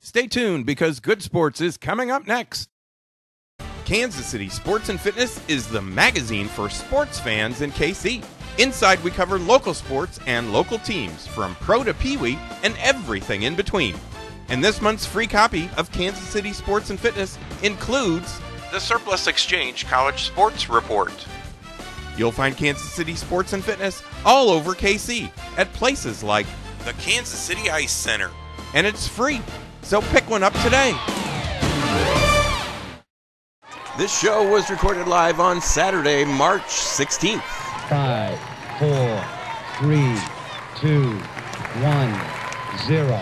Stay tuned because Good Sports is coming up next. Kansas City Sports and Fitness is the magazine for sports fans in KC. Inside, we cover local sports and local teams, from pro to peewee and everything in between. And this month's free copy of Kansas City Sports and Fitness includes the Surplus Exchange College Sports Report. You'll find Kansas City Sports and Fitness all over KC at places like the Kansas City Ice Center. And it's free, so pick one up today. This show was recorded live on Saturday, March 16th. 5, 4, 3, 2, 1, 0.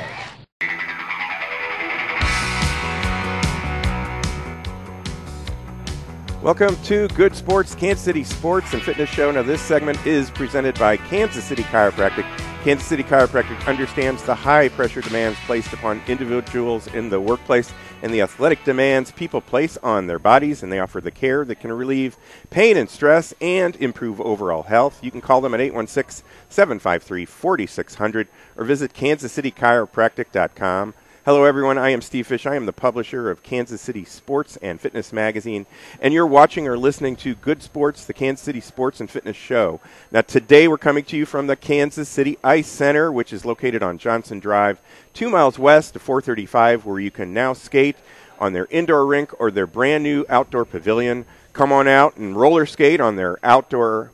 Welcome to Good Sports, Kansas City Sports and Fitness Show. Now, this segment is presented by Kansas City Chiropractic. Kansas City Chiropractic understands the high-pressure demands placed upon individuals in the workplace and the athletic demands people place on their bodies, and they offer the care that can relieve pain and stress and improve overall health. You can call them at 816-753-4600 or visit kansascitychiropractic.com. Hello, everyone. I am Steve Fish. I am the publisher of Kansas City Sports and Fitness Magazine, and you're watching or listening to Good Sports, the Kansas City Sports and Fitness Show. Now, today we're coming to you from the Kansas City Ice Center, which is located on Johnson Drive, 2 miles west of 435, where you can now skate on their indoor rink or their brand-new outdoor pavilion. Come on out and roller skate on their outdoor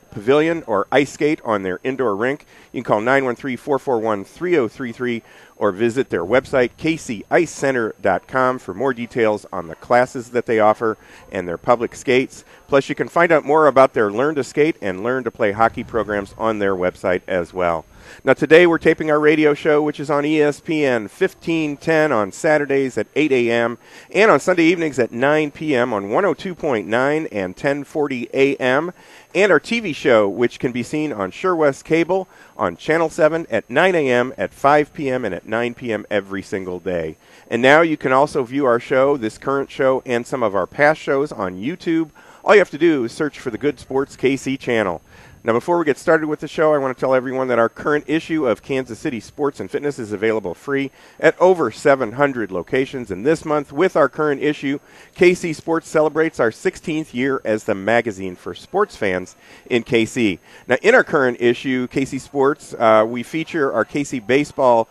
pavilion or ice skate on their indoor rink. You can call 913-441-3033 or visit their website, kcicecenter.com, for more details on the classes that they offer and their public skates. Plus, you can find out more about their Learn to Skate and Learn to Play hockey programs on their website as well. Now, today we're taping our radio show, which is on ESPN 1510 on Saturdays at 8 a.m. and on Sunday evenings at 9 p.m. on 102.9 and 1040 a.m. and our TV show, which can be seen on Sure West Cable on Channel 7 at 9 a.m., at 5 p.m., and at 9 p.m. every single day. And now you can also view our show, this current show, and some of our past shows on YouTube. All you have to do is search for the Good Sports KC channel. Now, before we get started with the show, I want to tell everyone that our current issue of Kansas City Sports and Fitness is available free at over 700 locations. And this month, with our current issue, KC Sports celebrates our 16th year as the magazine for sports fans in KC. Now, in our current issue, KC Sports, we feature our KC Baseball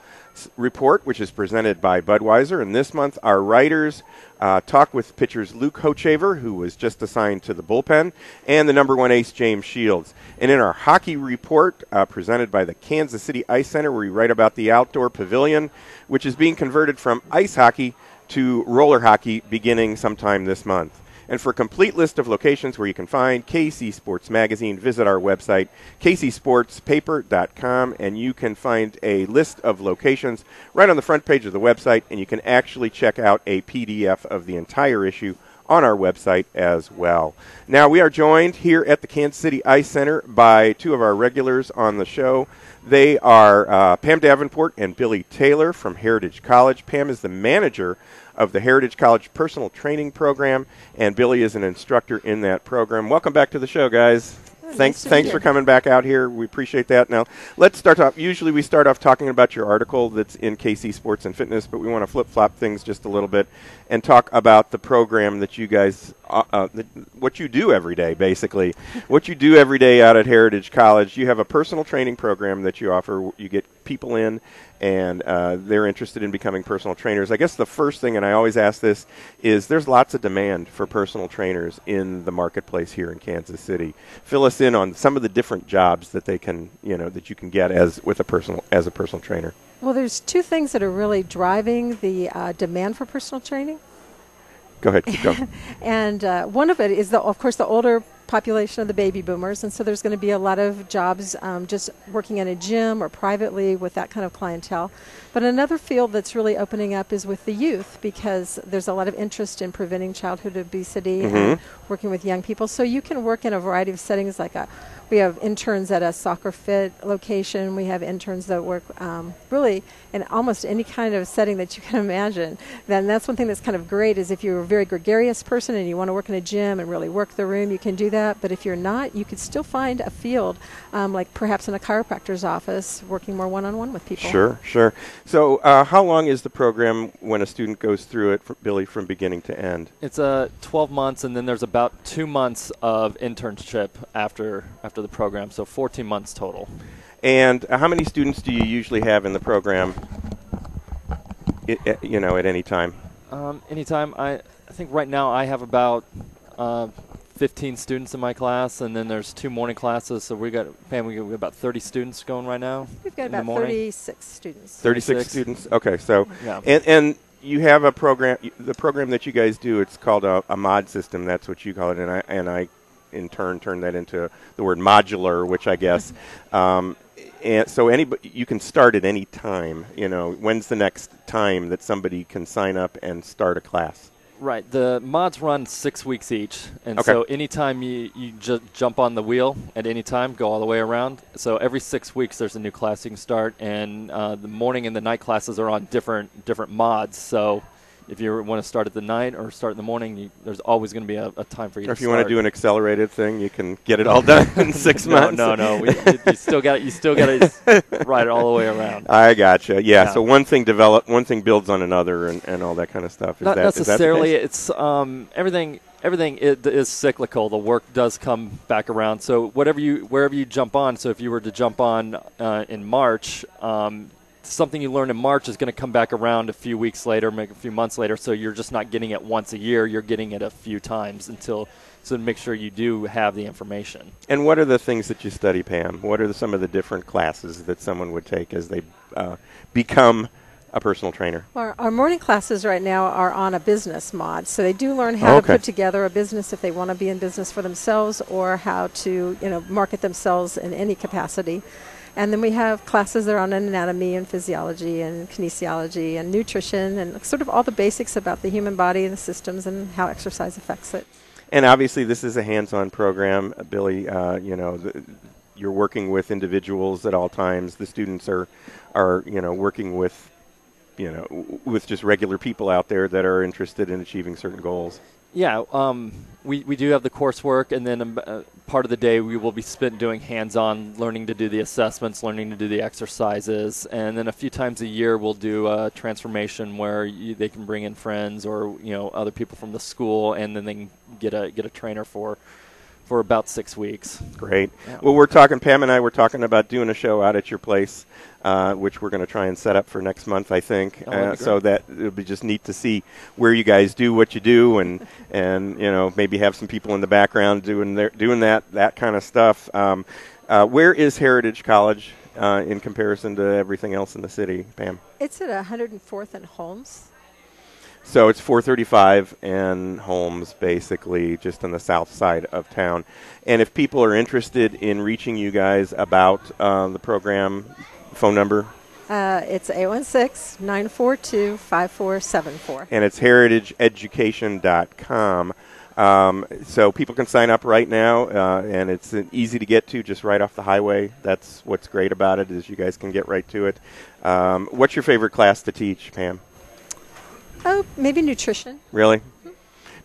report, which is presented by Budweiser. And this month, our writers talk with pitchers Luke Hochaver, who was just assigned to the bullpen, and the number one ace, James Shields. And in our hockey report, presented by the Kansas City Ice Center, we write about the outdoor pavilion, which is being converted from ice hockey to roller hockey beginning sometime this month. And for a complete list of locations where you can find KC Sports Magazine, visit our website, kcsportspaper.com, and you can find a list of locations right on the front page of the website, and you can actually check out a PDF of the entire issue on our website as well. Now, we are joined here at the Kansas City Ice Center by two of our regulars on the show. They are Pam Davenport and Billy Taylor from Heritage College. Pam is the manager of the Heritage College Personal Training Program, and Billy is an instructor in that program. Welcome back to the show, guys. Thanks for coming back out here. We appreciate that. Now, let's start off. Usually we start off talking about your article that's in KC Sports and Fitness, but we want to flip-flop things just a little bit and talk about the program that you guys, what you do every day, basically. What you do every day out at Heritage College. You have a personal training program that you offer. You get people in, and they're interested in becoming personal trainers. I guess the first thing, and I always ask this, is there's lots of demand for personal trainers in the marketplace here in Kansas City. Fill us in on some of the different jobs that they can, that you can get as a personal trainer. Well, there's two things that are really driving the demand for personal training. Go ahead, keep going. And one of it is, of course, the older population of the baby boomers, and so there's going to be a lot of jobs just working in a gym or privately with that kind of clientele. But another field that's really opening up is with the youth, because there's a lot of interest in preventing childhood obesity and working with young people. So you can work in a variety of settings, like we have interns at a soccer fit location. We have interns that work really in almost any kind of setting that you can imagine. Then that's one thing that's kind of great, is if you're a very gregarious person and you want to work in a gym and really work the room, you can do that. that. But if you're not, you could still find a field, like perhaps in a chiropractor's office, working more one-on-one with people. Sure. So how long is the program when a student goes through it, Billy, from beginning to end? It's 12 months, and then there's about 2 months of internship after the program, so 14 months total. And how many students do you usually have in the program, at any time? Anytime. I think right now I have about 15 students in my class, and then there's 2 morning classes, so we got about 30 students going right now. We've got about 36 students. 36 students? Okay, so, yeah. And you have a program, the program that you guys do, it's called a mod system, that's what you call it, and I in turn turn that into the word modular, which I guess, and so you can start at any time. When's the next time that somebody can sign up and start a class? Right. The mods run 6 weeks each, and okay. So anytime you just jump on the wheel at any time, go all the way around. So every 6 weeks there's a new class you can start, and the morning and the night classes are on different mods. So if you want to start at the night or start in the morning, there's always going to be a time for you to start. Or if you want to do an accelerated thing, you can get it all done in 6 months. No. You still got to ride it all the way around. I gotcha. Yeah. So one thing builds on another, and all that kind of stuff. Not necessarily. Is that the case? Everything is cyclical. The work does come back around. So wherever you jump on. So if you were to jump on in March. Something you learn in March is going to come back around a few weeks later, maybe a few months later, so you're just not getting it once a year. You're getting it a few times so to make sure you do have the information. And what are the things that you study, Pam? What are some of the different classes that someone would take as they become a personal trainer? Well, our morning classes right now are on a business mod, so they do learn how to put together a business if they want to be in business for themselves, or how to market themselves in any capacity. And then we have classes that are on anatomy and physiology and kinesiology and nutrition and sort of all the basics about the human body and the systems and how exercise affects it. And obviously this is a hands-on program, Billy. You're working with individuals at all times. The students are working with just regular people out there that are interested in achieving certain goals. Yeah, we do have the coursework, and then part of the day we will be spent doing hands-on, learning to do the assessments, learning to do the exercises, and then a few times a year we'll do a transformation where they can bring in friends or other people from the school, and then they can get a trainer for about 6 weeks. Great. Yeah. Well, Pam and I were talking about doing a show out at your place, which we're going to try and set up for next month, I think. So that it'll be just neat to see where you guys do what you do, and maybe have some people in the background doing that kind of stuff. Where is Heritage College in comparison to everything else in the city, Pam? It's at 104th and Holmes. So it's 435 and Holmes, basically, just on the south side of town. And if people are interested in reaching you guys about the program, phone number? It's 816-942-5474. And it's heritageeducation.com. So people can sign up right now, and it's easy to get to, just right off the highway. That's what's great about it, is you guys can get right to it. What's your favorite class to teach, Pam? Oh, maybe nutrition. Really? Mm-hmm.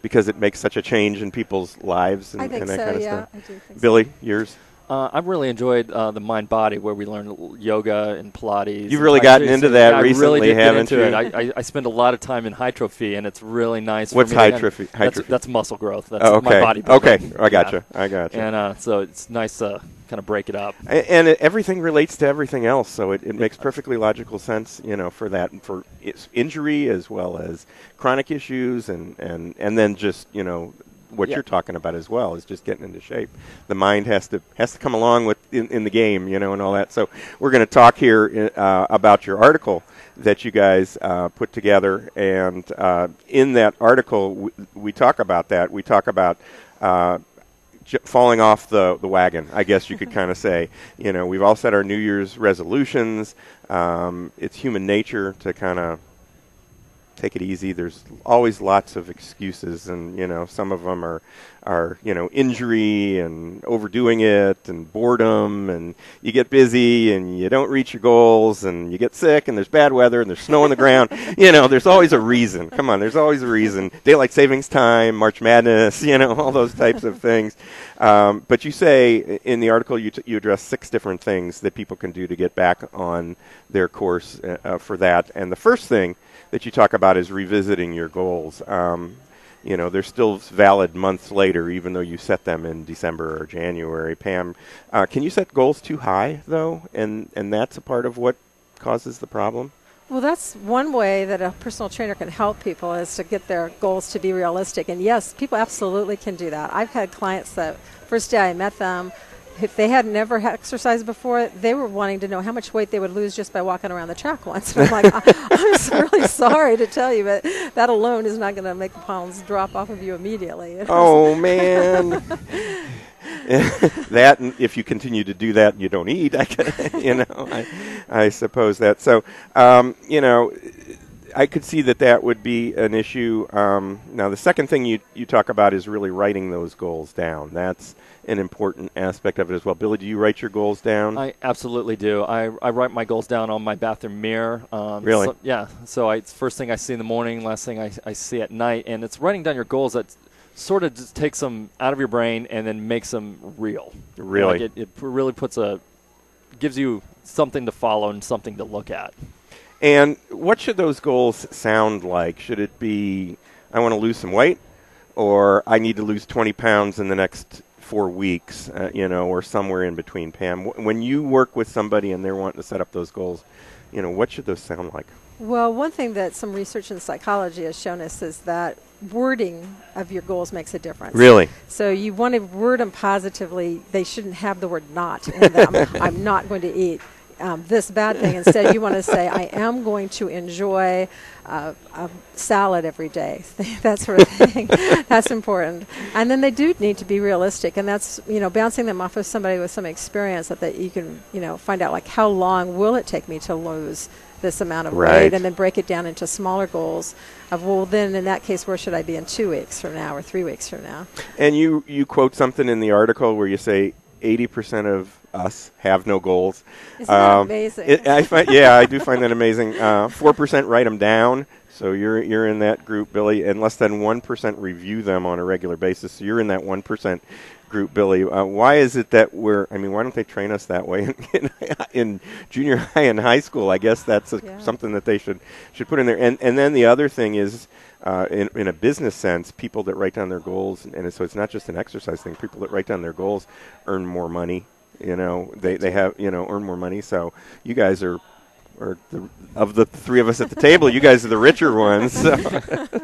Because it makes such a change in people's lives and that kind of stuff. I do think Billy, yours? I've really enjoyed the mind-body, where we learn yoga and Pilates. You've really gotten into that recently, really haven't you? I spend a lot of time in hypertrophy, and it's really nice. What's hypertrophy? That's muscle growth. That's okay. My body. Okay, I gotcha. And so it's nice to kind of break it up. And everything relates to everything else, so it makes perfectly logical sense, for that, and for injury as well as chronic issues, and then just what you're talking about as well is just getting into shape. The mind has to come along with in the game, and all that. So we're going to talk here about your article that you guys put together, and in that article we talk about that. We talk about falling off the wagon, I guess you could kind of say. We've all set our New Year's resolutions. It's human nature to kind of take it easy. There's always lots of excuses, and some of them are injury and overdoing it and boredom, and you get busy and you don't reach your goals and you get sick and there's bad weather and there's snow on the ground. There's always a reason. Come on, there's always a reason. Daylight savings time, March Madness, all those types of things. But you say in the article you address 6 different things that people can do to get back on their course for that. And the first thing that you talk about is revisiting your goals. They're still valid months later, even though you set them in December or January. Pam, can you set goals too high, though? And that's a part of what causes the problem? Well, that's one way that a personal trainer can help people, is to get their goals to be realistic. And yes, people absolutely can do that. I've had clients that first day I met them, if they had never exercised before, they were wanting to know how much weight they would lose just by walking around the track once. And I'm like, I'm really sorry to tell you, but that alone is not going to make the pounds drop off of you immediately. Oh, man. That, and if you continue to do that and you don't eat, I suppose that. So, I could see that would be an issue. Now, the second thing you talk about is really writing those goals down. That's an important aspect of it as well. Billy, do you write your goals down? I absolutely do. I write my goals down on my bathroom mirror. Really? So, yeah. So it's first thing I see in the morning, last thing I see at night. And it's writing down your goals that sort of just takes them out of your brain and then makes them real. Really? Like it really gives you something to follow and something to look at. And what should those goals sound like? Should it be, I want to lose some weight, or I need to lose 20 pounds in the next 4 weeks, or somewhere in between, Pam? When you work with somebody and they're wanting to set up those goals, what should those sound like? Well, one thing that some research in psychology has shown us is that wording of your goals makes a difference. Really? So you want to word them positively. They shouldn't have the word not in them. I'm not going to eat this bad thing. Instead, you want to say, I am going to enjoy a salad every day, that sort of thing. That's important. And then they do need to be realistic, and that's, bouncing them off of somebody with some experience that you can, find out, like, how long will it take me to lose this amount of weight, and then break it down into smaller goals of, well, then in that case, where should I be in 2 weeks from now or 3 weeks from now? And you quote something in the article where you say 80% of us have no goals. Isn't that amazing? I do find that amazing. 4% write them down, so you're in that group, Billy, and less than 1% review them on a regular basis. So you're in that 1% group, Billy. Why is it that why don't they train us that way in junior high and high school? I guess that's something that they should put in there. And then the other thing is, in a business sense, people that write down their goals, and so it's not just an exercise thing. People that write down their goals earn more money. They have earn more money. So you guys are of the three of us at the table, you guys are the richer ones.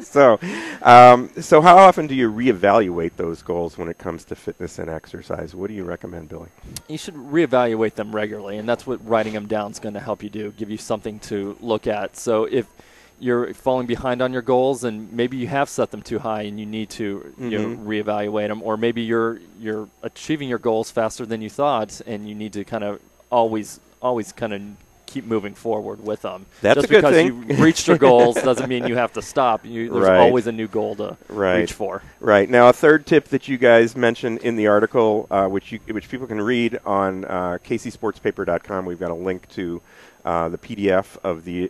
So how often do you reevaluate those goals when it comes to fitness and exercise? What do you recommend, Billy? You should reevaluate them regularly, and that's what writing them down is going to help you do, give you something to look at. So if you're falling behind on your goals, and maybe you have set them too high and you need to reevaluate them, or maybe you're achieving your goals faster than you thought and you need to kind of always kind of keep moving forward with them. That's just a good thing. Because you reached your goals doesn't mean you have to stop. There's always a new goal to reach for. Right. Now, a third tip that you guys mentioned in the article, which people can read on kcsportspaper.com, we've got a link to the PDF of the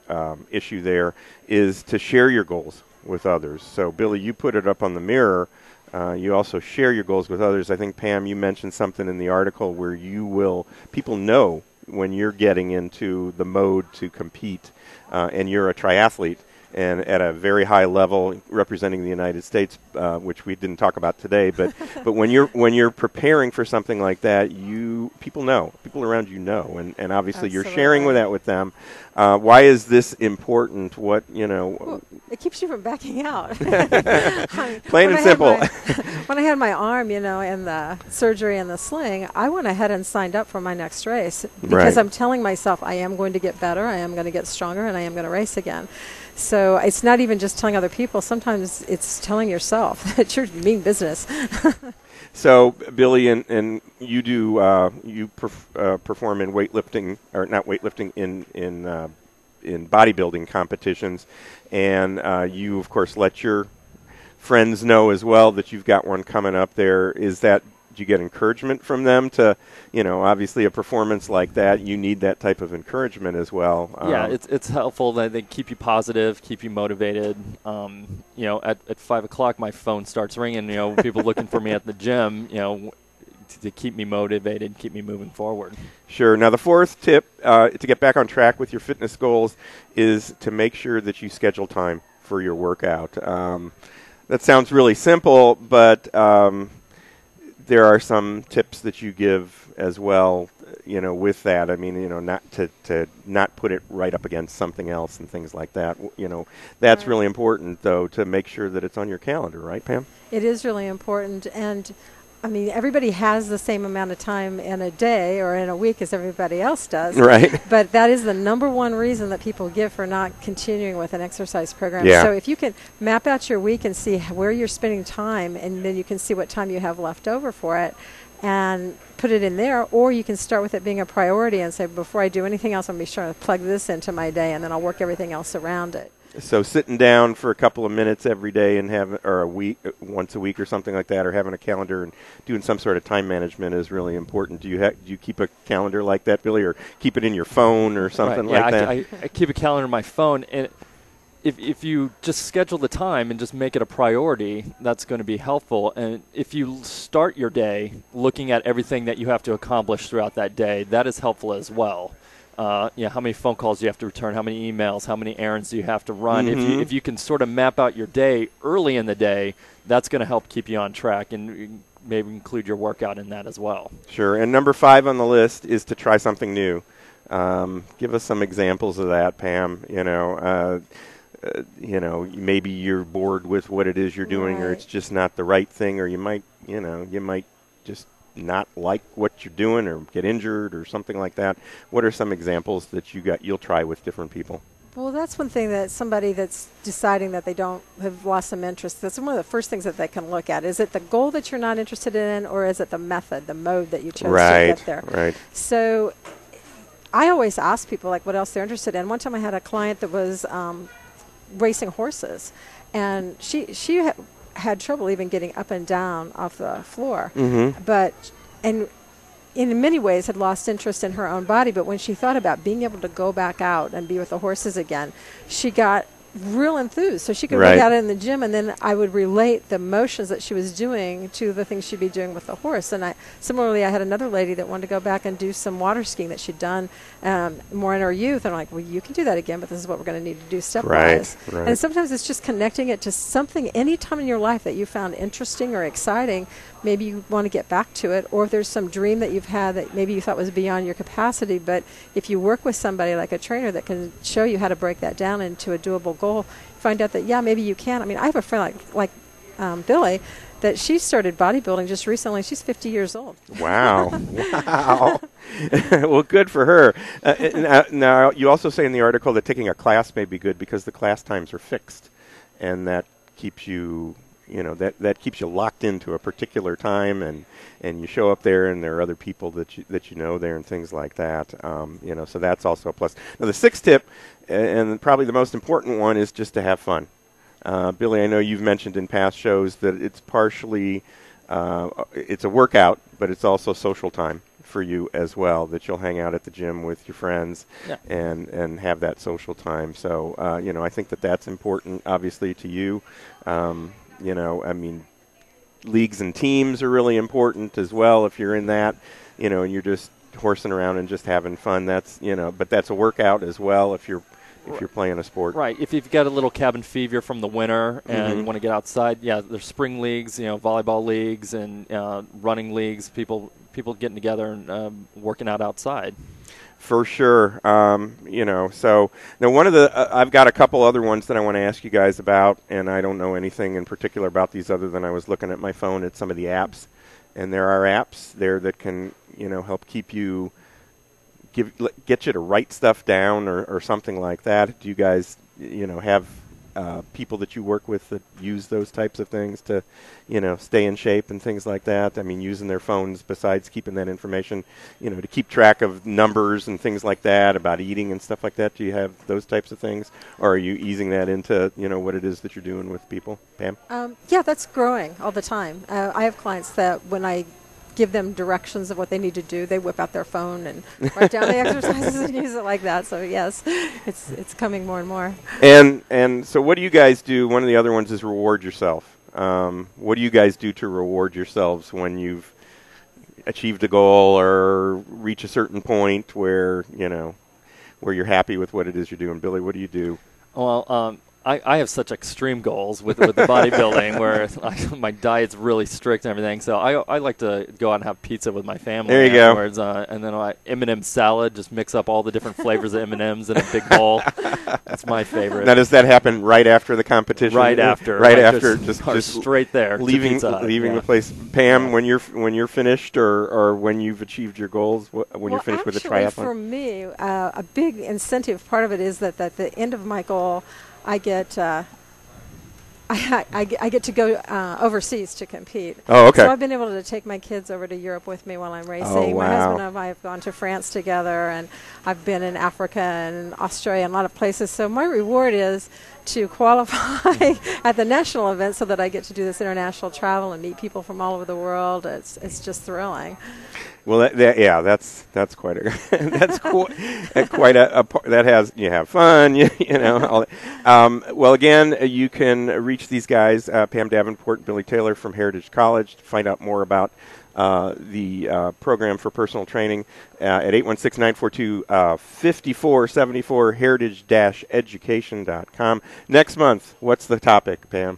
issue there, is to share your goals with others. So, Billy, you put it up on the mirror. You also share your goals with others. I think, Pam, you mentioned something in the article where people know when you're getting into the mode to compete, and you're a triathlete and at a very high level representing the United States, which we didn't talk about today, but when you're preparing for something like that, people around you know, and obviously Absolutely. You're sharing that with them. Why is this important? Well, it keeps you from backing out. Plain and simple. When I had my arm, and the surgery and the sling, I went ahead and signed up for my next race because I'm telling myself I am going to get better, I am going to get stronger, and I am going to race again. So it's not even just telling other people. Sometimes it's telling yourself that you're mean business. So, Billy, and you do perform in weightlifting, or not weightlifting, in in bodybuilding competitions, and you of course let your friends know as well that you've got one coming up there. Do you get encouragement from them to, obviously a performance like that, you need that type of encouragement as well? Yeah, it's helpful. They keep you positive, keep you motivated. At 5 o'clock, my phone starts ringing, people looking for me at the gym, to keep me motivated, keep me moving forward. Sure. Now, the fourth tip to get back on track with your fitness goals is to make sure that you schedule time for your workout. That sounds really simple, but there are some tips that you give as well, with that. I mean, not to not put it right up against something else and things like that. That's really important, though, to make sure that it's on your calendar, right, Pam? It is really important, and I mean, everybody has the same amount of time in a day or in a week as everybody else does. Right. But that is the number one reason that people give for not continuing with an exercise program. Yeah. So if you can map out your week and see where you're spending time, and then you can see what time you have left over for it and put it in there, or you can start with it being a priority and say, before I do anything else, I'm going to be sure to plug this into my day, and then I'll work everything else around it. So sitting down for a couple of minutes every day and once a week or something like that, or having a calendar and doing some sort of time management is really important. Do you keep a calendar like that, Billy, or keep it in your phone or something like that? I keep a calendar on my phone, and if you just schedule the time and just make it a priority, that's going to be helpful. And if you start your day looking at everything that you have to accomplish throughout that day, that is helpful as well. How many phone calls do you have to return, how many emails, how many errands do you have to run. Mm-hmm. If you can sort of map out your day early in the day, that's going to help keep you on track, and maybe include your workout in that as well. Sure. And number 5 on the list is to try something new. Give us some examples of that, Pam. Maybe you're bored with what it is you're doing, or it's just not the right thing, or you might just not like what you're doing or get injured or something like that. What are some examples that you'll try with different people? Well, that's one thing that somebody that's deciding that they have lost some interest, that's one of the first things that they can look at. Is it the goal that you're not interested in, or is it the method, the mode that you chose to get there? Right. So I always ask people what else they're interested in. One time I had a client that was racing horses, and she had trouble even getting up and down off the floor, and in many ways had lost interest in her own body. But when she thought about being able to go back out and be with the horses again, she got real enthused. So she could work out in the gym, and then I would relate the motions that she was doing to the things she'd be doing with the horse. And similarly, I had another lady that wanted to go back and do some water skiing that she'd done more in her youth. And I'm like, well, you can do that again, but this is what we're going to need to do stepwise. Right. And sometimes it's just connecting it to something, any time in your life that you found interesting or exciting. Maybe you want to get back to it, or if there's some dream that you've had that maybe you thought was beyond your capacity, but if you work with somebody like a trainer that can show you how to break that down into a doable goal, find out that, maybe you can. I mean, I have a friend like Billy that she started bodybuilding just recently. She's 50 years old. Wow. Wow. Well, good for her. Now, you also say in the article that taking a class may be good because the class times are fixed, and that keeps you that keeps you locked into a particular time, and you show up there, and there are other people that you know there and things like that. So that's also a plus. Now, the 6th tip, and probably the most important one, is just to have fun. Billy, I know you've mentioned in past shows that it's partially it's a workout, but it's also social time for you as well, that you'll hang out at the gym with your friends and have that social time. So, I think that's important, obviously, to you. Leagues and teams are really important as well. If you're in that, and you're just horsing around and just having fun, that's, but that's a workout as well if you're playing a sport. Right. If you've got a little cabin fever from the winter and you want to get outside, there's spring leagues, volleyball leagues and running leagues, people getting together and working out outside. For sure. So now I've got a couple other ones that I want to ask you guys about, and I don't know anything in particular about these other than I was looking at my phone at some of the apps, and there are apps there that can, help keep you, get you to write stuff down or something like that. Do you guys, have people that you work with that use those types of things to, stay in shape and things like that? I mean, using their phones besides keeping that information, to keep track of numbers and things like that about eating and stuff like that. Do you have those types of things, or are you easing that into, what it is that you're doing with people, Pam? Yeah, that's growing all the time. I have clients that when I give them directions of what they need to do, they whip out their phone and write down the exercises and use it like that. So yes, it's coming more and more. And so what do you guys do? One of the other ones is reward yourself. What do you guys do to reward yourselves when you've achieved a goal or reach a certain point where you're happy with what it is you're doing? Billy, what do you do? Well, I have such extreme goals with the bodybuilding where my diet's really strict and everything. So I like to go out and have pizza with my family. There you afterwards, go. And then M&M salad, just mix up all the different flavors of M&Ms in a big bowl. That's my favorite. Now, does that happen right after the competition? Right after. Just straight there. Leaving the place. Pam, when you're finished or when you've achieved your goals, when you're finished with the triathlon? For me, a big incentive part of it is that at the end of my goal, I get I get to go overseas to compete. Oh, okay. So I've been able to take my kids over to Europe with me while I'm racing. Oh, wow. My husband and I have gone to France together, and I've been in Africa and Australia and a lot of places. So my reward is to qualify at the national event so that I get to do this international travel and meet people from all over the world. It's just thrilling. Well, that's quite a that's quite a that has you have fun, all that. Well, again, you can reach these guys, Pam Davenport and Billy Taylor from Heritage College, to find out more about the program for personal training at 816-942-5474, heritage-education.com. Next month, what's the topic, Pam?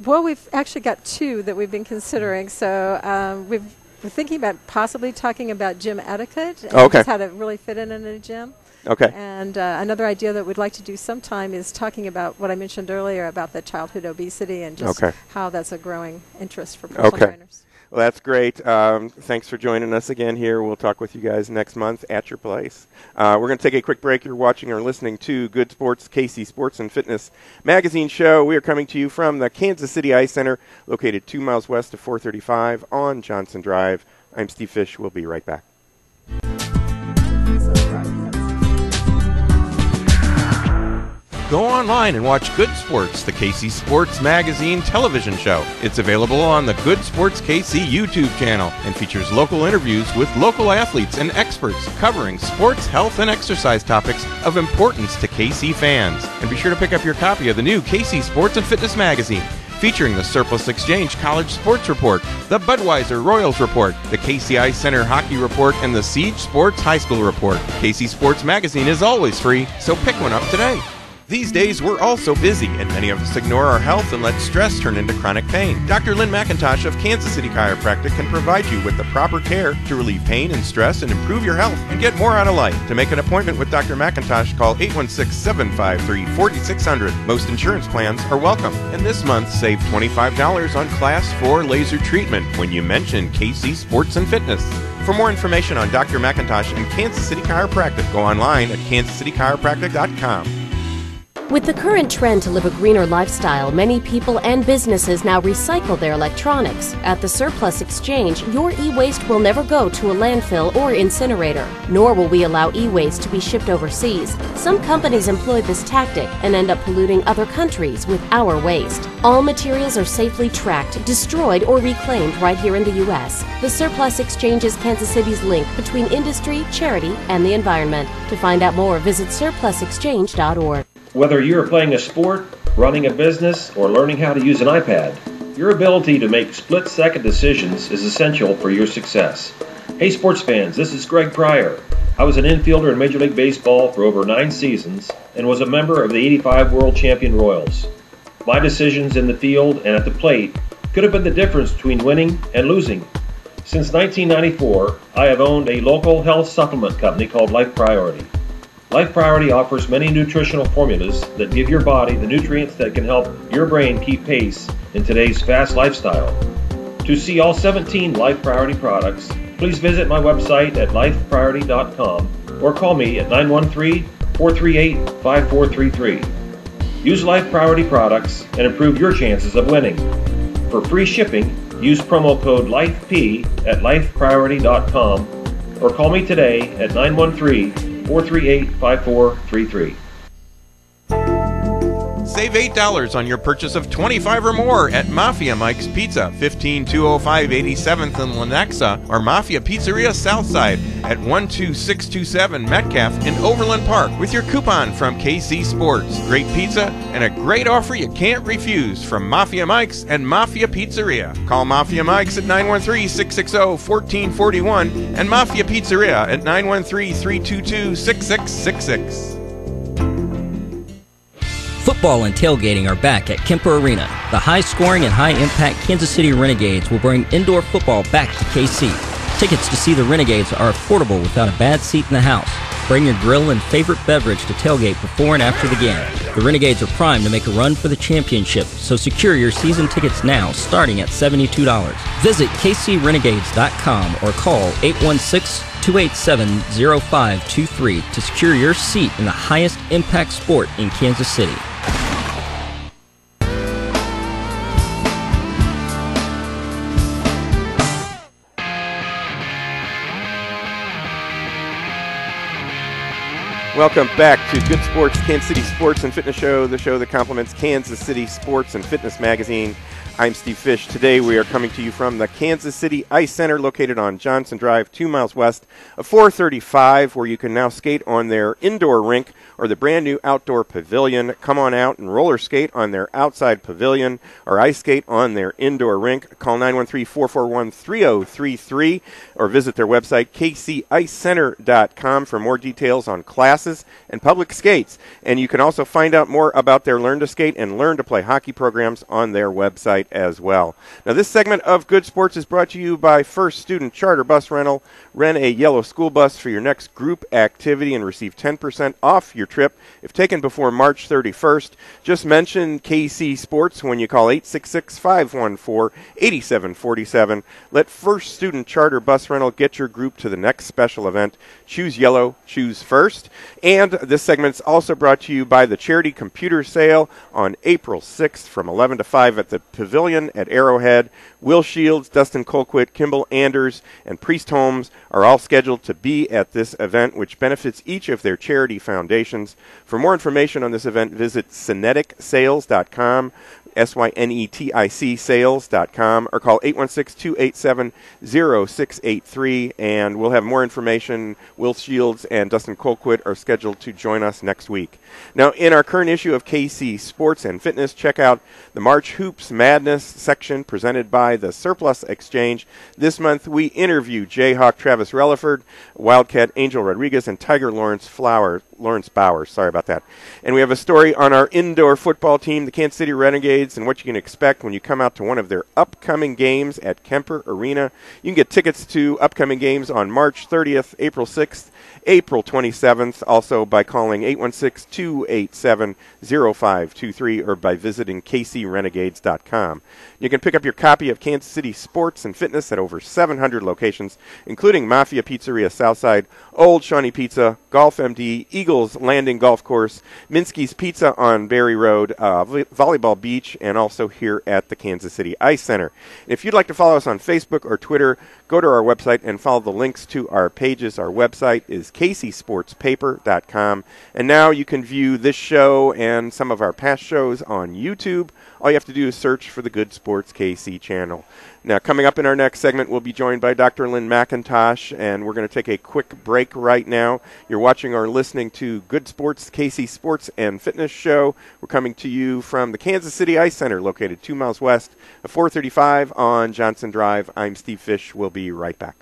Well, we've actually got two that we've been considering. So we're thinking about possibly talking about gym etiquette and just how to really fit in a gym. Okay. And another idea that we'd like to do sometime is talking about what I mentioned earlier about the childhood obesity and just how that's a growing interest for personal trainers. Well, that's great. Thanks for joining us again here. We'll talk with you guys next month at your place. We're going to take a quick break. You're watching or listening to Good Sports, KC Sports and Fitness Magazine Show. We are coming to you from the Kansas City Ice Center, located 2 miles west of 435 on Johnson Drive. I'm Steve Fish. We'll be right back. Go online and watch Good Sports, the KC Sports Magazine television show. It's available on the Good Sports KC YouTube channel and features local interviews with local athletes and experts covering sports, health, and exercise topics of importance to KC fans. And be sure to pick up your copy of the new KC Sports and Fitness Magazine, featuring the Surplus Exchange College Sports Report, the Budweiser Royals Report, the KC Ice Center Hockey Report, and the Siege Sports High School Report. KC Sports Magazine is always free, so pick one up today. These days, we're all so busy, and many of us ignore our health and let stress turn into chronic pain. Dr. Lynn McIntosh of Kansas City Chiropractic can provide you with the proper care to relieve pain and stress and improve your health and get more out of life. To make an appointment with Dr. McIntosh, call 816-753-4600. Most insurance plans are welcome. And this month, save $25 on Class 4 laser treatment when you mention KC Sports and Fitness. For more information on Dr. McIntosh and Kansas City Chiropractic, go online at kansascitychiropractic.com. With the current trend to live a greener lifestyle, many people and businesses now recycle their electronics. At the Surplus Exchange, your e-waste will never go to a landfill or incinerator, nor will we allow e-waste to be shipped overseas. Some companies employ this tactic and end up polluting other countries with our waste. All materials are safely tracked, destroyed, or reclaimed right here in the U.S. The Surplus Exchange is Kansas City's link between industry, charity, and the environment. To find out more, visit surplusexchange.org. Whether you are playing a sport, running a business, or learning how to use an iPad, your ability to make split-second decisions is essential for your success. Hey sports fans, this is Greg Pryor. I was an infielder in Major League Baseball for over 9 seasons and was a member of the '85 World Champion Royals. My decisions in the field and at the plate could have been the difference between winning and losing. Since 1994, I have owned a local health supplement company called Life Priority. Life Priority offers many nutritional formulas that give your body the nutrients that can help your brain keep pace in today's fast lifestyle. To see all 17 Life Priority products, please visit my website at lifepriority.com or call me at 913-438-5433. Use Life Priority products and improve your chances of winning. For free shipping, use promo code LIFEP at lifepriority.com or call me today at 913-438-5433. Save $8 on your purchase of $25 or more at Mafia Mike's Pizza, 15205 87th and Lenexa, or Mafia Pizzeria Southside at 12627 Metcalf in Overland Park with your coupon from KC Sports. Great pizza and a great offer you can't refuse from Mafia Mike's and Mafia Pizzeria. Call Mafia Mike's at 913-660-1441 and Mafia Pizzeria at 913-322-6666. Football and tailgating are back at Kemper Arena. The high-scoring and high-impact Kansas City Renegades will bring indoor football back to KC. Tickets to see the Renegades are affordable without a bad seat in the house. Bring your grill and favorite beverage to tailgate before and after the game. The Renegades are primed to make a run for the championship, so secure your season tickets now, starting at $72. Visit kcrenegades.com or call 816-287-0523 to secure your seat in the highest impact sport in Kansas City. Welcome back to Good Sports, Kansas City Sports and Fitness Show, the show that complements Kansas City Sports and Fitness Magazine. I'm Steve Fish. Today we are coming to you from the Kansas City Ice Center, located on Johnson Drive, 2 miles west of 435, where you can now skate on their indoor rink or the brand new outdoor pavilion. Come on out and roller skate on their outside pavilion or ice skate on their indoor rink. Call 913-441-3033 or visit their website, kcicecenter.com, for more details on classes and public skates. And you can also find out more about their Learn to Skate and Learn to Play hockey programs on their website as well. Now, this segment of Good Sports is brought to you by First Student Charter Bus Rental. Rent a yellow school bus for your next group activity and receive 10% off your trip if taken before March 31st. Just mention KC Sports when you call 866-514-8747. Let First Student Charter Bus Rental get your group to the next special event. Choose yellow, choose first. And this segment is also brought to you by the Charity Computer Sale on April 6th from 11 to 5 at the Pavilion at Arrowhead. Will Shields, Dustin Colquitt, Kimball Anders, and Priest Holmes are all scheduled to be at this event, which benefits each of their charity foundations. For more information on this event, visit syneticsales.com, SYNETIC sales.com, or call 816-287-0683, and we'll have more information. Will Shields and Dustin Colquitt are scheduled to join us next week. Now, in our current issue of KC Sports and Fitness, check out the March Hoops Madness section presented by the Surplus Exchange. This month, we interview Jayhawk Travis Relaford, Wildcat Angel Rodriguez, and Tiger Lawrence Bowers. Sorry about that. And we have a story on our indoor football team, the Kansas City Renegades, and what you can expect when you come out to one of their upcoming games at Kemper Arena. You can get tickets to upcoming games on March 30th, April 6th, April 27th, also by calling 816-287-0523 or by visiting kcrenegades.com. You can pick up your copy of Kansas City Sports and Fitness at over 700 locations, including Mafia Pizzeria Southside, Old Shawnee Pizza, Golf MD, Eagles Landing Golf Course, Minsky's Pizza on Berry Road, Volleyball Beach, and also here at the Kansas City Ice Center. If you'd like to follow us on Facebook or Twitter, go to our website and follow the links to our pages. Our website is kcsportspaper.com. And now you can view this show and some of our past shows on YouTube. All you have to do is search for the Good Sports KC channel. Now, coming up in our next segment, we'll be joined by Dr. Lynn McIntosh, and we're going to take a quick break right now. You're watching or listening to Good Sports, KC Sports and Fitness Show. We're coming to you from the Kansas City Ice Center, located 2 miles west of 435 on Johnson Drive. I'm Steve Fish. We'll be right back.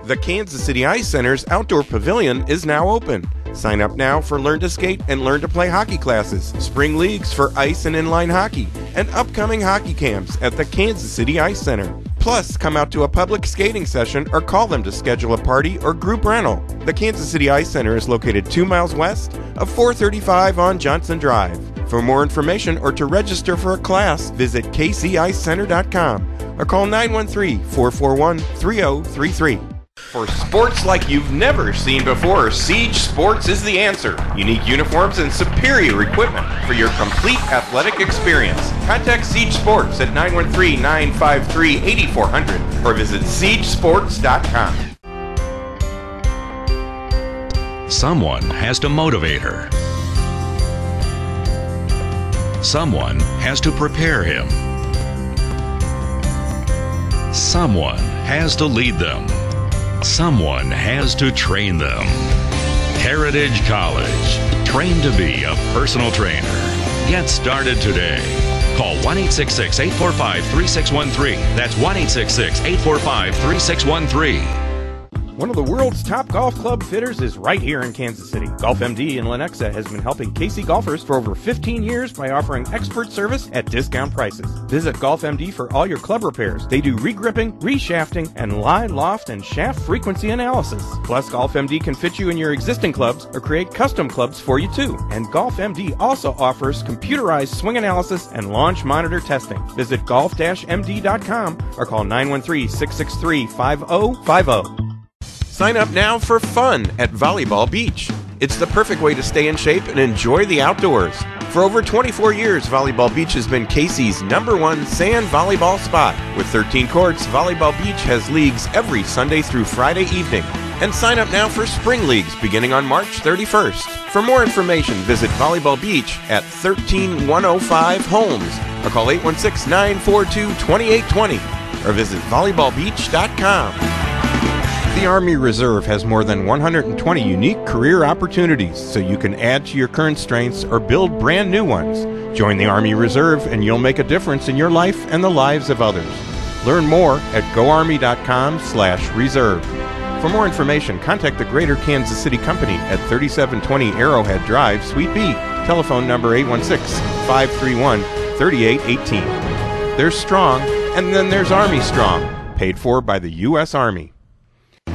The Kansas City Ice Center's outdoor pavilion is now open. Sign up now for Learn to Skate and Learn to Play hockey classes, spring leagues for ice and inline hockey, and upcoming hockey camps at the Kansas City Ice Center. Plus, come out to a public skating session or call them to schedule a party or group rental. The Kansas City Ice Center is located 2 miles west of 435 on Johnson Drive. For more information or to register for a class, visit kcicecenter.com or call 913-441-3033. For sports like you've never seen before, Siege Sports is the answer. Unique uniforms and superior equipment for your complete athletic experience. Contact Siege Sports at 913-953-8400 or visit SiegeSports.com. Someone has to motivate her. Someone has to prepare him. Someone has to lead them. Someone has to train them. Heritage College. Train to be a personal trainer. Get started today. Call 1-866-845-3613. That's 1-866-845-3613. One of the world's top golf club fitters is right here in Kansas City. Golf MD in Lenexa has been helping KC golfers for over 15 years by offering expert service at discount prices. Visit Golf MD for all your club repairs. They do regripping, reshafting, and lie, loft, and shaft frequency analysis. Plus, Golf MD can fit you in your existing clubs or create custom clubs for you too. And Golf MD also offers computerized swing analysis and launch monitor testing. Visit golf-md.com or call 913-663-5050. Sign up now for fun at Volleyball Beach. It's the perfect way to stay in shape and enjoy the outdoors. For over 24 years, Volleyball Beach has been KC's #1 sand volleyball spot. With 13 courts, Volleyball Beach has leagues every Sunday through Friday evening. And sign up now for spring leagues beginning on March 31st. For more information, visit Volleyball Beach at 13105 Holmes or call 816-942-2820 or visit volleyballbeach.com. The Army Reserve has more than 120 unique career opportunities, so you can add to your current strengths or build brand new ones. Join the Army Reserve and you'll make a difference in your life and the lives of others. Learn more at goarmy.com/reserve. For more information, contact the Greater Kansas City Company at 3720 Arrowhead Drive, Suite B. Telephone number 816-531-3818. There's Strong, and then there's Army Strong, paid for by the U.S. Army.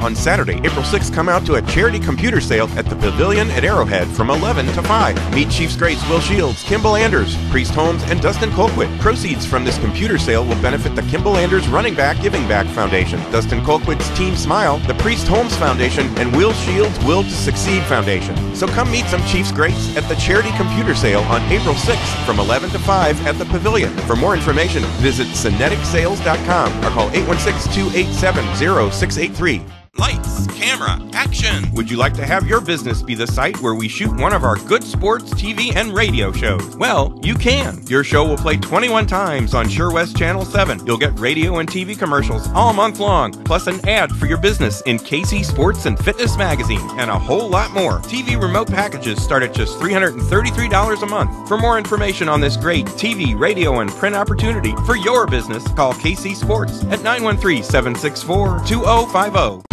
On Saturday, April 6th, come out to a charity computer sale at the Pavilion at Arrowhead from 11 to 5. Meet Chief Straits, Will Shields, Kimball Anders, Priest Holmes, and Dustin Colquitt. Proceeds from this computer sale will benefit the Kimball Anders Running Back Giving Back Foundation, Dustin Colquitt's Team Smile, the Priest Holmes Foundation, and Will Shields' Will to Succeed Foundation. So come meet some Chiefs greats at the charity computer sale on April 6th from 11 to 5 at the Pavilion. For more information, visit syneticsales.com or call 816-287-0683. Lights, camera, action! Would you like to have your business be the site where we shoot one of our good sports, TV, and radio shows? Well, you can. Your show will play 21 times on Sure West Channel 7. You'll get radio and TV commercials all month long, plus an ad for your business in KC Sports and Fitness Magazine, and a whole lot more. TV remote packages start at just $333 a month. For more information on this great TV, radio, and print opportunity for your business, call KC Sports at 913-764-2050.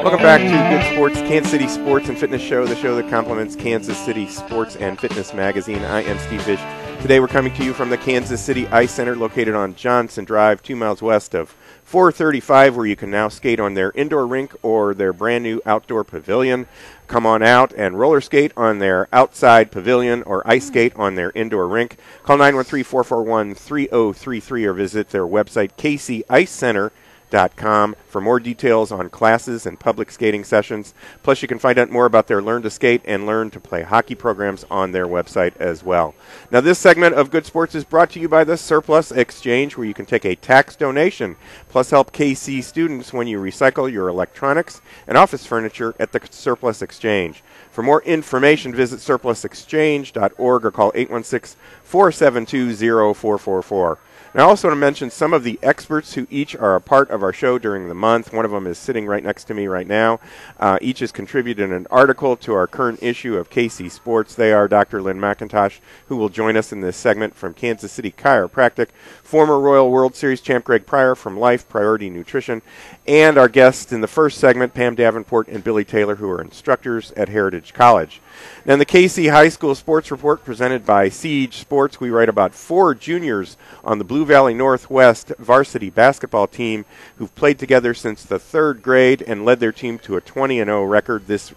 Welcome back to Good Sports, Kansas City Sports and Fitness Show, the show that complements Kansas City Sports and Fitness Magazine. I am Steve Fish. Today we're coming to you from the Kansas City Ice Center located on Johnson Drive, 2 miles west of 435, where you can now skate on their indoor rink or their brand new outdoor pavilion. Come on out and roller skate on their outside pavilion or ice skate on their indoor rink. Call 913-441-3033 or visit their website, KCIcecenter.com, for more details on classes and public skating sessions. Plus, you can find out more about their Learn to Skate and Learn to Play hockey programs on their website as well. Now, this segment of Good Sports is brought to you by the Surplus Exchange, where you can take a tax donation, plus help KC students when you recycle your electronics and office furniture at the Surplus Exchange. For more information, visit surplusexchange.org or call 816-472-0444. And I also want to mention some of the experts who each are a part of our show during the month. One of them is sitting right next to me right now. Each has contributed an article to our current issue of KC Sports. They are Dr. Lynn McIntosh, who will join us in this segment from Kansas City Chiropractic, former Royal World Series champ Greg Pryor from Life Priority Nutrition, and our guests in the first segment, Pam Davenport and Billy Taylor, who are instructors at Heritage College. Now, in the KC High School Sports Report presented by Siege Sports, we write about 4 juniors on the Blue Valley Northwest varsity basketball team who've played together since the 3rd grade and led their team to a 20-0 record this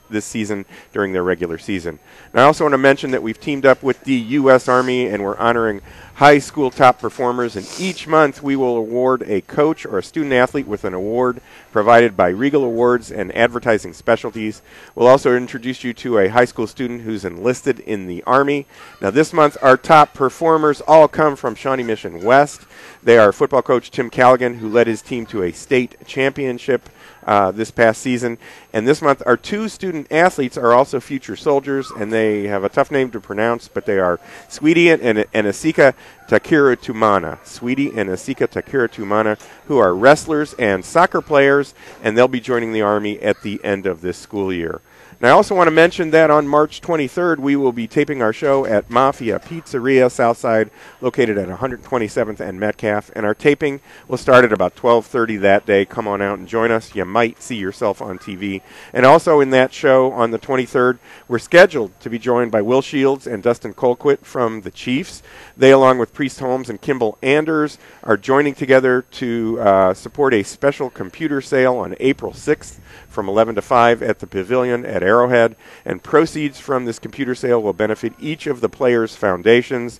this season during their regular season. And I also want to mention that we've teamed up with the U.S. Army, and we're honoring high school top performers, and each month we will award a coach or a student athlete with an award provided by Regal Awards and Advertising Specialties. We'll also introduce you to a high school student who's enlisted in the Army. Now this month our top performers all come from Shawnee Mission West. They are football coach Tim Callaghan, who led his team to a state championship this past season. And this month, our 2 student athletes are also future soldiers, and they have a tough name to pronounce, but they are Sweetie and Asika Takira Tumana. Sweetie and Asika Takira Tumana, who are wrestlers and soccer players, and they'll be joining the Army at the end of this school year. And I also want to mention that on March 23rd, we will be taping our show at Mafia Pizzeria Southside, located at 127th and Metcalf. And our taping will start at about 12:30 that day. Come on out and join us. You might see yourself on TV. And also in that show on the 23rd, we're scheduled to be joined by Will Shields and Dustin Colquitt from the Chiefs. They, along with Priest Holmes and Kimball Anders, are joining together to support a special computer sale on April 6th from 11 to 5 at the Pavilion at Arrowhead, and proceeds from this computer sale will benefit each of the players' foundations.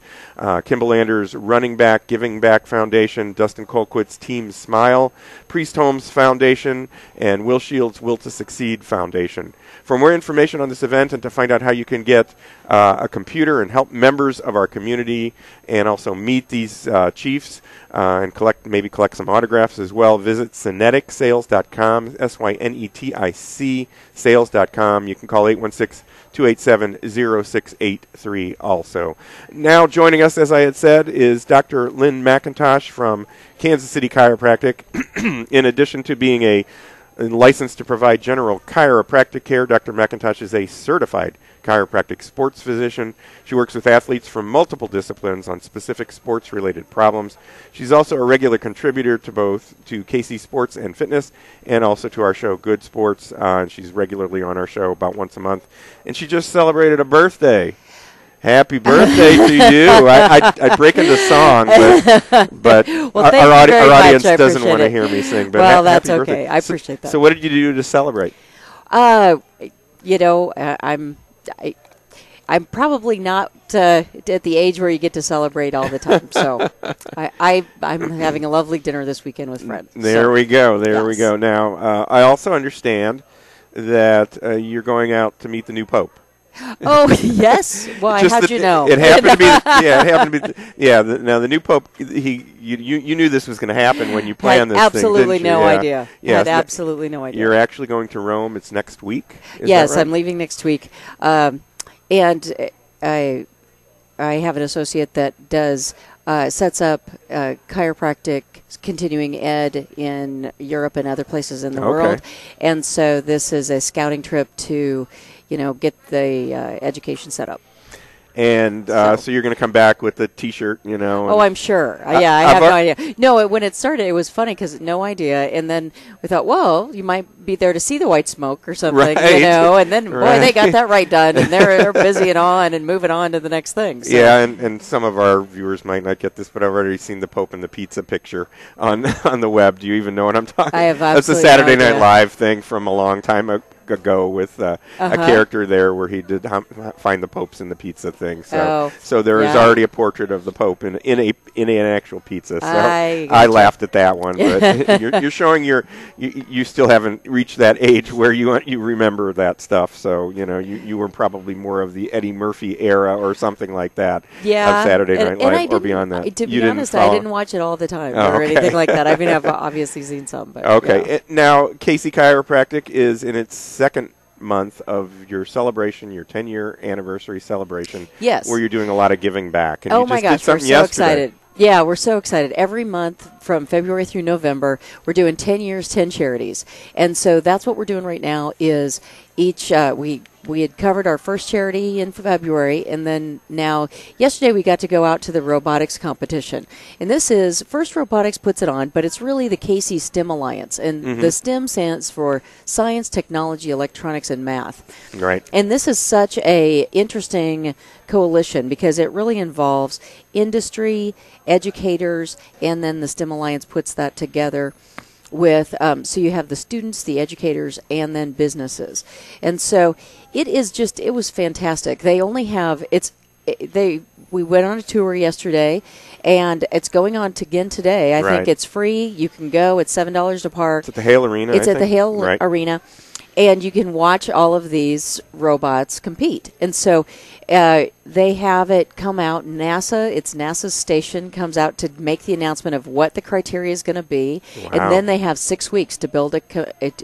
Kimball Anders' Running Back Giving Back Foundation, Dustin Colquitt's Team Smile, Priest Holmes Foundation, and Will Shields' Will to Succeed Foundation. For more information on this event and to find out how you can get a computer and help members of our community and also meet these chiefs and maybe collect some autographs as well, visit syneticsales.com, SYNETIC sales.com. You can call 816-287-0683 also. Now joining us, as I had said, is Dr. Lynn McIntosh from Kansas City Chiropractic. In addition to being licensed to provide general chiropractic care, Dr. McIntosh is a certified chiropractic sports physician. She works with athletes from multiple disciplines on specific sports-related problems. She's also a regular contributor to KC Sports and Fitness and also to our show Good Sports. And she's regularly on our show about once a month. And she just celebrated a birthday. Happy birthday to you. I'd break into song, but well, our audience doesn't want to hear me sing. But well, that's okay. Birthday. I appreciate that. So what did you do to celebrate? I'm probably not at the age where you get to celebrate all the time. So I'm having a lovely dinner this weekend with friends. There we go. We go. Now, I also understand that you're going out to meet the new Pope. Oh, yes. Why? How'd you know? It happened to be. Yeah, it happened to be. Now the new Pope. You knew this was going to happen when you planned this absolutely thing. Didn't you? No idea. Yeah. Had absolutely no idea. You're actually going to Rome. It's next week. Yes, that right? I'm leaving next week, and I have an associate that sets up chiropractic continuing ed in Europe and other places in the world, and so this is a scouting trip to get the education set up. And so you're going to come back with the T-shirt, Oh, I'm sure. I have no idea. No, when it started, it was funny because no idea. And then we thought, well, you might be there to see the white smoke or something, right. And then, boy, they got that right done. And they're busy and on and moving on to the next thing. So. Yeah, and some of our viewers might not get this, but I've already seen the Pope and the pizza picture on the web. Do you even know what I'm talking about? I have That's a Saturday Night Live thing from a long time ago with a character there where he did find the popes in the pizza thing. So there is already a portrait of the Pope in an actual pizza. So I laughed at that one, but you're showing you still haven't reached that age where you remember that stuff. So you were probably more of the Eddie Murphy era or something like that. Yeah, of Saturday Night Live or beyond that. To be honest, I didn't watch it all the time or anything like that. I mean, I've obviously seen some. But now KC Chiropractic is in its second month of your celebration, your 10-year anniversary celebration. Yes. Where you're doing a lot of giving back. And oh, you just my gosh, did something we're so yesterday. excited. Yeah, we're so excited. Every month from February through November, we're doing 10 years, 10 charities. And so that's what we're doing right now is each we had covered our first charity in February, and then now yesterday we got to go out to the robotics competition. And this is First Robotics puts it on, but it's really the KC STEM Alliance. And the STEM stands for Science, Technology, Electronics, and Math. Right. And this is such a interesting coalition because it really involves industry, educators, and then the STEM Alliance puts that together. with so you have the students, the educators, and then businesses. And so it was fantastic. They only have we went on a tour yesterday, and it's going on again today. I think it's free. You can go. It's $7 to park. It's at the Hale Arena. It's at the Hale Arena. And you can watch all of these robots compete. And so they have it come out. NASA's station comes out to make the announcement of what the criteria is going to be. Wow. And then they have 6 weeks to build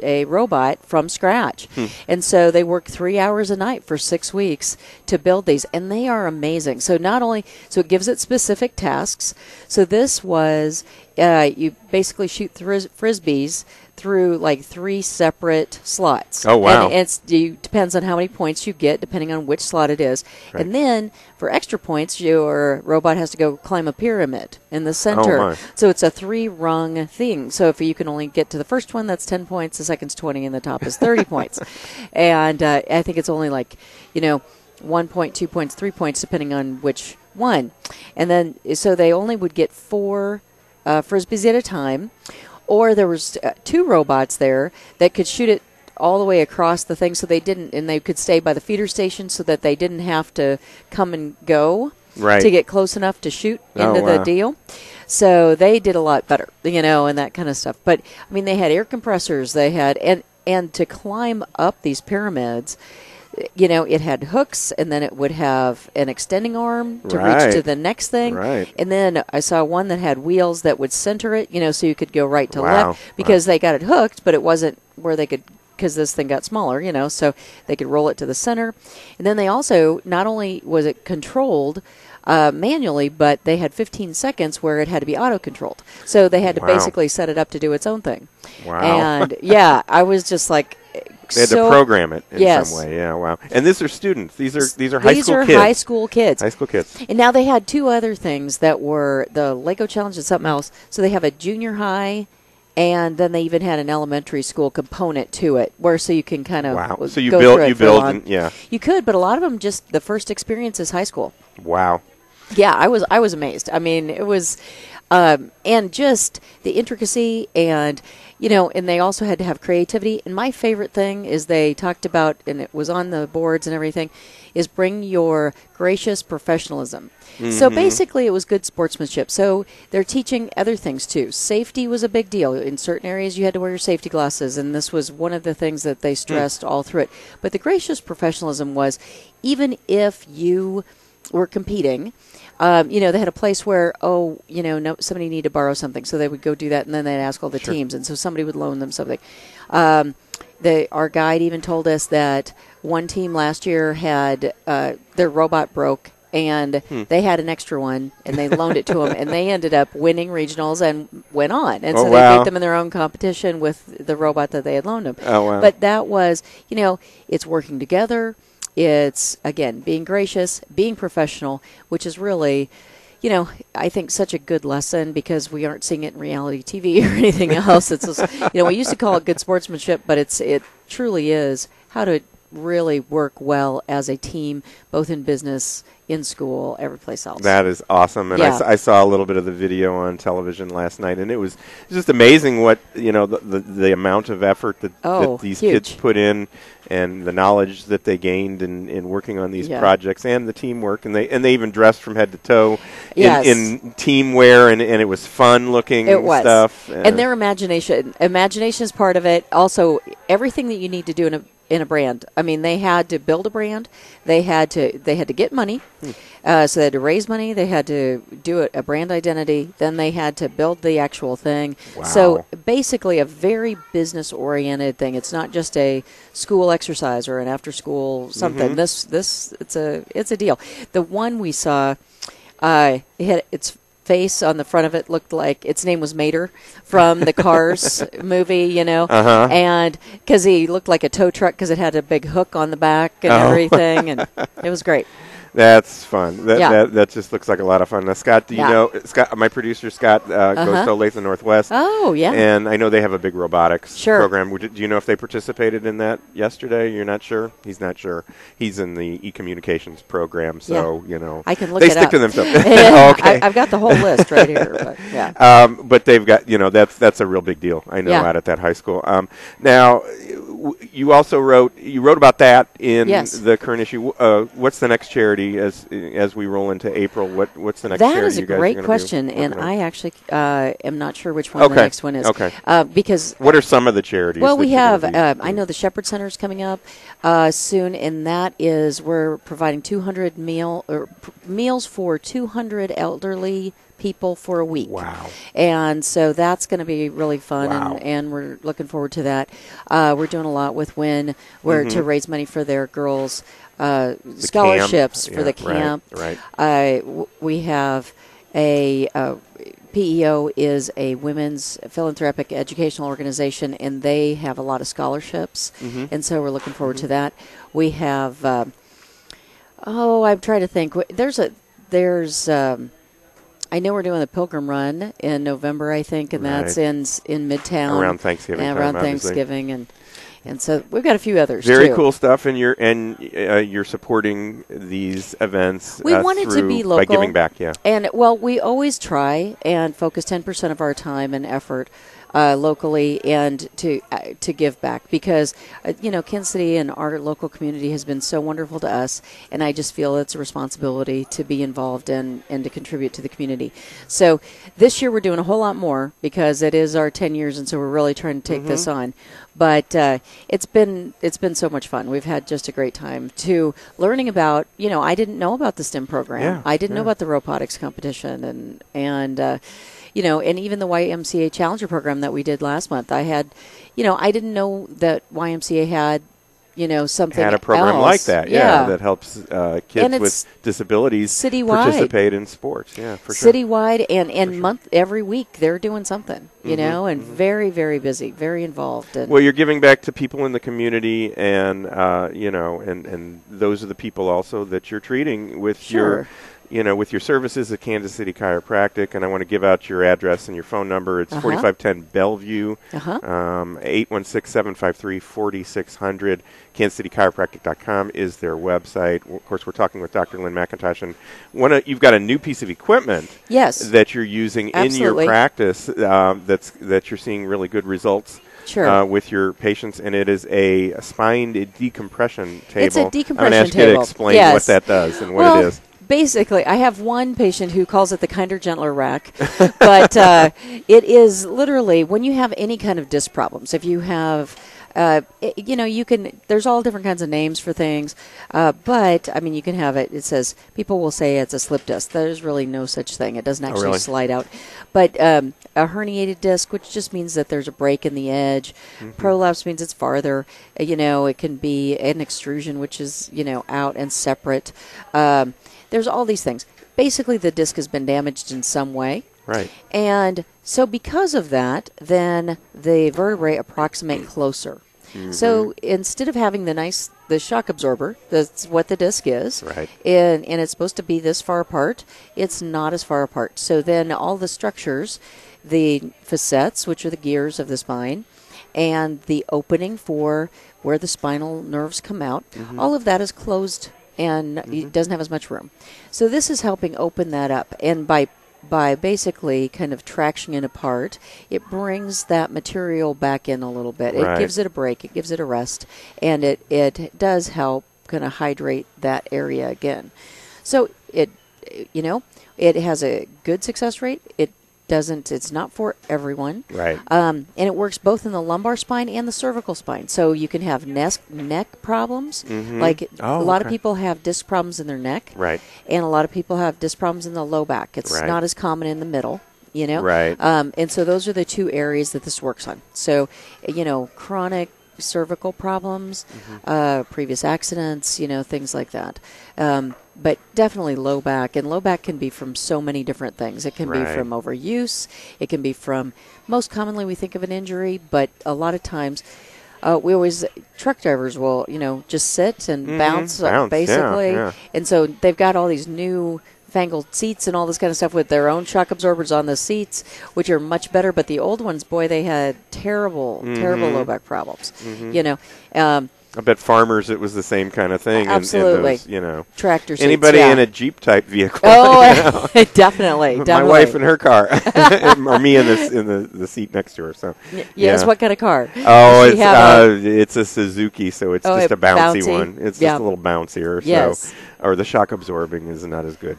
a robot from scratch. And so they work 3 hours a night for 6 weeks to build these. And they are amazing. So it gives it specific tasks. So this was, you basically shoot Frisbees through like 3 separate slots. Oh, wow. And it depends on how many points you get, depending on which slot it is. Right. And then for extra points, your robot has to go climb a pyramid in the center. Oh, my. So it's a 3-rung thing. So if you can only get to the first one, that's 10 points, the second's 20, and the top is 30 points. And I think it's only 1 point, 2 points, 3 points, depending on which one. And then, so they only would get 4 Frisbees at a time. Or there was 2 robots there that could shoot it all the way across the thing, so they could stay by the feeder station so that they didn't have to come and go to get close enough to shoot into the deal. So they did a lot better, and that kind of stuff. But I mean, they had air compressors. They had and to climb up these pyramids, it had hooks, and then it would have an extending arm to reach to the next thing. Right. And then I saw one that had wheels that would center it, so you could go right to left, because they got it hooked, but it wasn't where they could, because this thing got smaller, so they could roll it to the center. And then they also, not only was it controlled manually, but they had 15 seconds where it had to be auto-controlled. So they had to basically set it up to do its own thing. Wow. And, I was just like... They had to program it in some way. Yeah, wow. And these are students. These are high school kids. These are high school kids. High school kids. And now they had 2 other things that were the Lego Challenge and something else. So they have a junior high, and then they even had an elementary school component to it, so you can kind of So you go build, and you could, but a lot of them just the first experience is high school. Wow. Yeah, I was amazed. I mean, it was, and just the intricacy and. And they also had to have creativity. And my favorite thing is they talked about, and it was on the boards and everything, is bring your gracious professionalism. Mm-hmm. So basically it was good sportsmanship. So they're teaching other things too. Safety was a big deal. In certain areas you had to wear your safety glasses, and this was one of the things that they stressed all through it. But the gracious professionalism was, even if you were competing, they had a place where, somebody needed to borrow something, so they would go do that, and then they'd ask all the teams, and so somebody would loan them something. Our guide even told us that one team last year had their robot broke, and they had an extra one, and they loaned it to them, and they ended up winning regionals and went on. And so they beat them in their own competition with the robot that they had loaned them. Oh, wow. But that was, it's working together. It's, again, being gracious, being professional, which is really, I think such a good lesson, because we aren't seeing it in reality TV or anything else. It's just, we used to call it good sportsmanship, but it truly is how to really work well as a team, both in business, in school, every place else. That is awesome. And I saw a little bit of the video on television last night, and it was just amazing what, the amount of effort that these kids put in, and the knowledge that they gained in working on these projects, and the teamwork. And they even dressed from head to toe in team wear, and it was fun looking stuff. And their imagination is part of it. Also, everything that you need to do in a brand. I mean, they had to build a brand. They had to get money. So they had to raise money. They had to do a brand identity. Then they had to build the actual thing. Wow. So basically a very business-oriented thing. It's not just a school exercise or an after-school something. Mm-hmm. It's a deal. The one we saw, it had its face on the front of it looked like its name was Mater from the Cars movie, and because he looked like a tow truck because it had a big hook on the back and everything, and it was great. That's fun. Yeah. That just looks like a lot of fun. Now, Scott, do you know Scott? My producer Scott goes to Olathe Northwest. Oh, yeah. And I know they have a big robotics Sure. program. Do you know if they participated in that yesterday? You're not sure. He's not sure. He's in the e-communications program, so I can look they it stick up. to themselves. Oh, okay. I've got the whole list right here. But, yeah. But they've got that's a real big deal. I know out at that high school. Now, you also wrote about that in the current issue. What's the next charity as we roll into April? What's the next charity? That is a you guys great are question, and I actually am not sure which one the next one is. Okay. Because what are some of the charities? Well, we have. I know the Shepherd Center is coming up soon, and that is we're providing 200 meals for 200 elderly people for a week. Wow. And so that's going to be really fun, Wow. and we're looking forward to that. We're doing a lot with WIN to raise money for their girls' scholarships for the camp. Right. We have a PEO is a women's philanthropic educational organization, and they have a lot of scholarships, and so we're looking forward to that. We have, I'm trying to think. I know we're doing the Pilgrim Run in November, I think, and that's in Midtown around Thanksgiving. Thanksgiving, and so we've got a few others. Very too. cool stuff, and you're supporting these events. We want it to be local by giving back. Yeah, and we always try and focus 10% of our time and effort locally and to give back because Kansas City and our local community has been so wonderful to us, and I just feel it's a responsibility to be involved and to contribute to the community. So this year we're doing a whole lot more because it is our 10 years, and so we're really trying to take this on. But it's been so much fun. We've had just a great time learning about. I didn't know about the STEM program. Yeah, I didn't know about the robotics competition and even the YMCA Challenger program that we did last month. I didn't know that YMCA had, something had a program else. like that, that helps kids with disabilities citywide. Participate in sports. Yeah, for sure. Citywide and every week they're doing something, and very, very busy, very involved. Well, you're giving back to people in the community, and and those are the people also that you're treating with your. With your services at Kansas City Chiropractic, and I want to give out your address and your phone number. It's 4510 Bellevue, 816-753-4600. KansasCityChiropractic.com is their website. Of course, we're talking with Dr. Lynn McIntosh, and you've got a new piece of equipment that you're using in your practice that you're seeing really good results. Sure. With your patients, and it is a spine decompression table. It's a decompression I'm going to ask table. you to explain what that does and what it is. Basically, I have one patient who calls it the kinder, gentler rack, but it is literally when you have any kind of disc problems. If you have, you can. There's all different kinds of names for things, but I mean, you can have it. It says people will say it's a slip disc. There's really no such thing. It doesn't actually slide out, but a herniated disc, which just means that there's a break in the edge. Prolapse means it's farther. It can be an extrusion, which is out and separate. There's all these things. Basically, the disc has been damaged in some way. Right. And so because of that, then the vertebrae approximate closer. So instead of having the shock absorber, that's what the disc is, and it's supposed to be this far apart, it's not as far apart. So then all the structures, the facets, which are the gears of the spine, and the opening for where the spinal nerves come out, all of that is closed and it doesn't have as much room. So this is helping open that up. And by basically kind of tractioning it apart, it brings that material back in a little bit. It gives it a break. It gives it a rest. And it does help kind of hydrate that area again. So it has a good success rate. It's not for everyone. Right. And it works both in the lumbar spine and the cervical spine. So you can have neck problems. Like a lot of people have disc problems in their neck. Right. And a lot of people have disc problems in the low back. It's not as common in the middle, Right. And so those are the two areas that this works on. So, chronic cervical problems, previous accidents, things like that. But definitely low back, and low back can be from so many different things. It can be from overuse. It can be from, most commonly we think of an injury, but a lot of times truck drivers will, just sit and bounce Bounce, basically. yeah. And so they've got all these new fangled seats and all this kind of stuff with their own shock absorbers on the seats, which are much better. But the old ones, boy, they had terrible low back problems. I bet farmers, it was the same kind of thing. Absolutely. In those, tractor seats. Anybody in a Jeep type vehicle. Oh, definitely. My wife in her car, or me in the seat next to her. So yes, what kind of car? Oh, it's a Suzuki, so it's just a bouncy one. It's just a little bouncier. Yes. So, or the shock absorbing is not as good.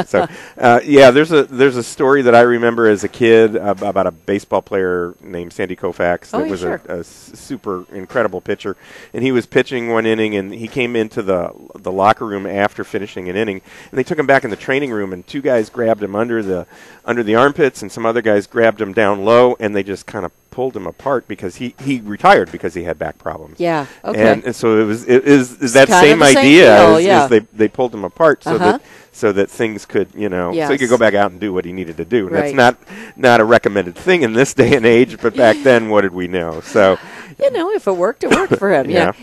So there's a story that I remember as a kid about a baseball player named Sandy Koufax that was a super incredible pitcher, and he was pitching one inning, and he came into the locker room after finishing an inning, and they took him back in the training room, and two guys grabbed him under the armpits, and some other guys grabbed him down low, and they just kind of pulled him apart because he retired because he had back problems. Yeah. Okay. And so it is that kind of same the same idea deal, as they pulled him apart so that things could, so he could go back out and do what he needed to do. And Right. that's not a recommended thing in this day and age, but back then, what did we know? So if it worked, it worked for him. Yeah.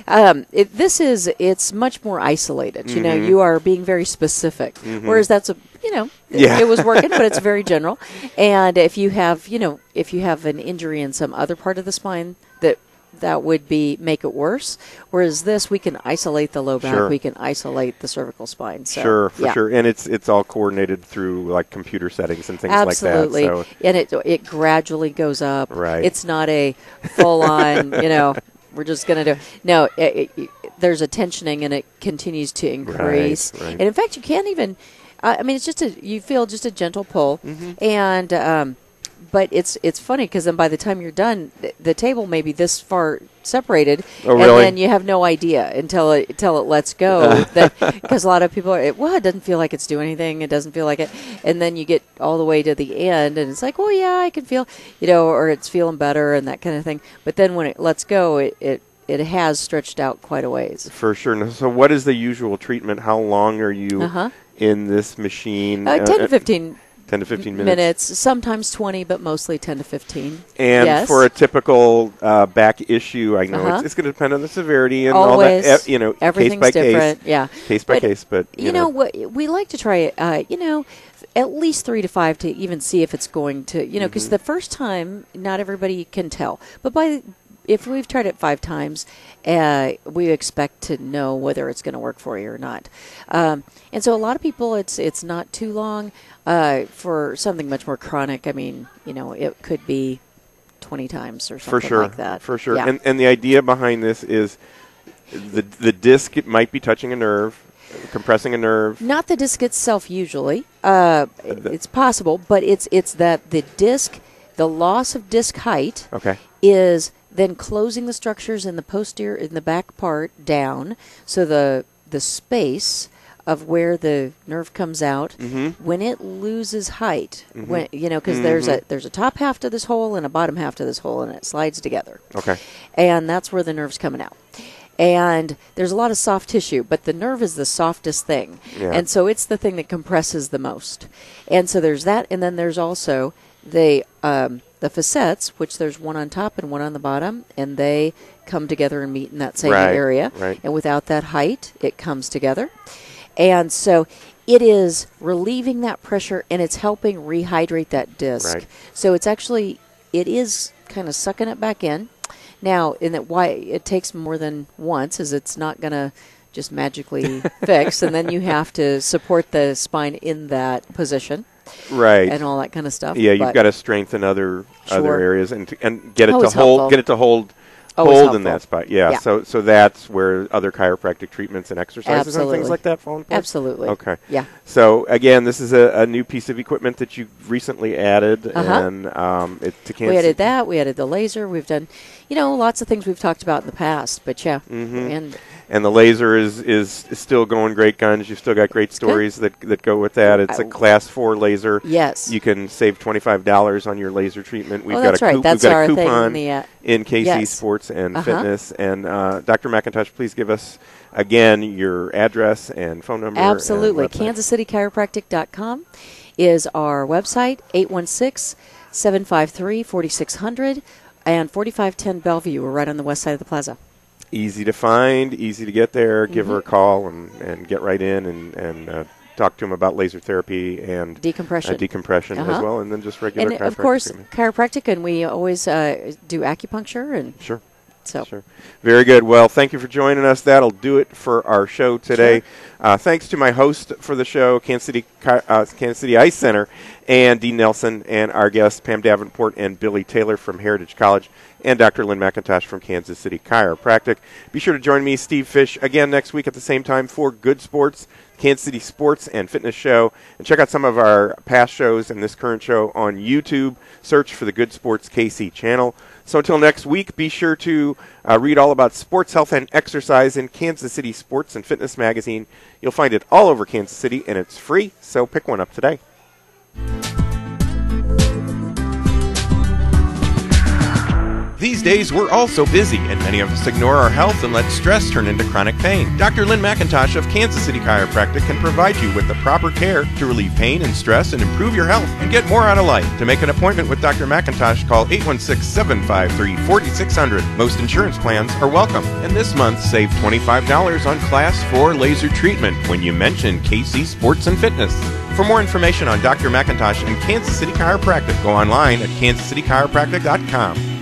It's much more isolated. You are being very specific, whereas that's it was working, but it's very general. And if you have an injury in some other part of the spine, that would make it worse. Whereas this, we can isolate the low back, we can isolate the cervical spine. So, sure, and it's all coordinated through like computer settings and things Absolutely. like that. So. And it gradually goes up. Right. It's not a full on. We're just going to do. No, there's a tensioning, and it continues to increase. Right. And in fact, you can't even. It's just you feel just a gentle pull, and but it's funny because then by the time you're done, the table may be this far separated, and then you have no idea until it lets go. Because a lot of people it doesn't feel like it's doing anything. It doesn't feel like it, and then you get all the way to the end, and it's like, oh yeah, I can feel, or it's feeling better and that kind of thing. But then when it lets go, it has stretched out quite a ways. For sure. So what is the usual treatment? How long are you in this machine? 10 to 15 10 to 15 minutes. Sometimes 20, but mostly 10 to 15. And for a typical back issue, I know it's going to depend on the severity and Always. all that. Everything's case by different. case by case. But you know what, we like to try at least 3 to 5 to even see if it's going to because the first time not everybody can tell, but if we've tried it 5 times, we expect to know whether it's going to work for you or not. And so a lot of people, it's not too long. For something much more chronic, it could be 20 times or something like that. For sure. Yeah. And the idea behind this is the disc might be touching a nerve, compressing a nerve. Not the disc itself usually. It's possible, but it's that the disc, the loss of disc height is then closing the structures in the back part down, so the space of where the nerve comes out, when it loses height, because there's a top half to this hole and a bottom half to this hole, and it slides together. Okay. And that's where the nerve's coming out. And there's a lot of soft tissue, but the nerve is the softest thing. Yeah. And so it's the thing that compresses the most. And so there's that, and then there's also the facets, which there's one on top and one on the bottom, and they come together and meet in that same area. Right. And without that height, it comes together. And so it is relieving that pressure, and it's helping rehydrate that disc. Right. So it is kind of sucking it back in. Now, why it takes more than once is it's not going to just magically fix, and then you have to support the spine in that position. Right. And all that kind of stuff. Yeah, you've got to strengthen other areas and get it Always to hold helpful. Get it to hold in that spot. Yeah. So that's where other chiropractic treatments and exercises and things like that fall in place. Absolutely. Okay. Yeah. So again, this is a new piece of equipment that you recently added, and to Kansas. We added that. We added the laser. We've done, lots of things we've talked about in the past. But and the laser is still going great guns. You've still got great stories that go with that. It's a Class 4 laser. Yes. You can save $25 on your laser treatment. We've got that's right. That's we've got our a coupon thing in KC Sports and Fitness. And Dr. McIntosh, please give us, again, your address and phone number. Absolutely. And KansasCityChiropractic.com is our website, 816-753-4600. And 4510 Bellevue. We're right on the west side of the plaza. Easy to find, easy to get there. Give her a call and get right in and talk to them about laser therapy and decompression as well, and then just regular chiropractic. And of course, treatment. chiropractic, and we always do acupuncture. And Sure. So. Sure. Very good. Well, thank you for joining us. That'll do it for our show today. Sure. Thanks to my host for the show, Kansas City Ice Center, and Dean Nelson, and our guests, Pam Davenport and Billy Taylor from Heritage College, and Dr. Lynn McIntosh from Kansas City Chiropractic. Be sure to join me, Steve Fish, again next week at the same time for Good Sports, Kansas City Sports and Fitness Show. And check out some of our past shows and this current show on YouTube. Search for the Good Sports KC channel. So until next week, be sure to read all about sports, health, and exercise in Kansas City Sports and Fitness Magazine. You'll find it all over Kansas City, and it's free, so pick one up today. These days, we're all so busy, and many of us ignore our health and let stress turn into chronic pain. Dr. Lynn McIntosh of Kansas City Chiropractic can provide you with the proper care to relieve pain and stress and improve your health and get more out of life. To make an appointment with Dr. McIntosh, call 816-753-4600. Most insurance plans are welcome. And this month, save $25 on Class 4 laser treatment when you mention KC Sports and Fitness. For more information on Dr. McIntosh and Kansas City Chiropractic, go online at kansascitychiropractic.com.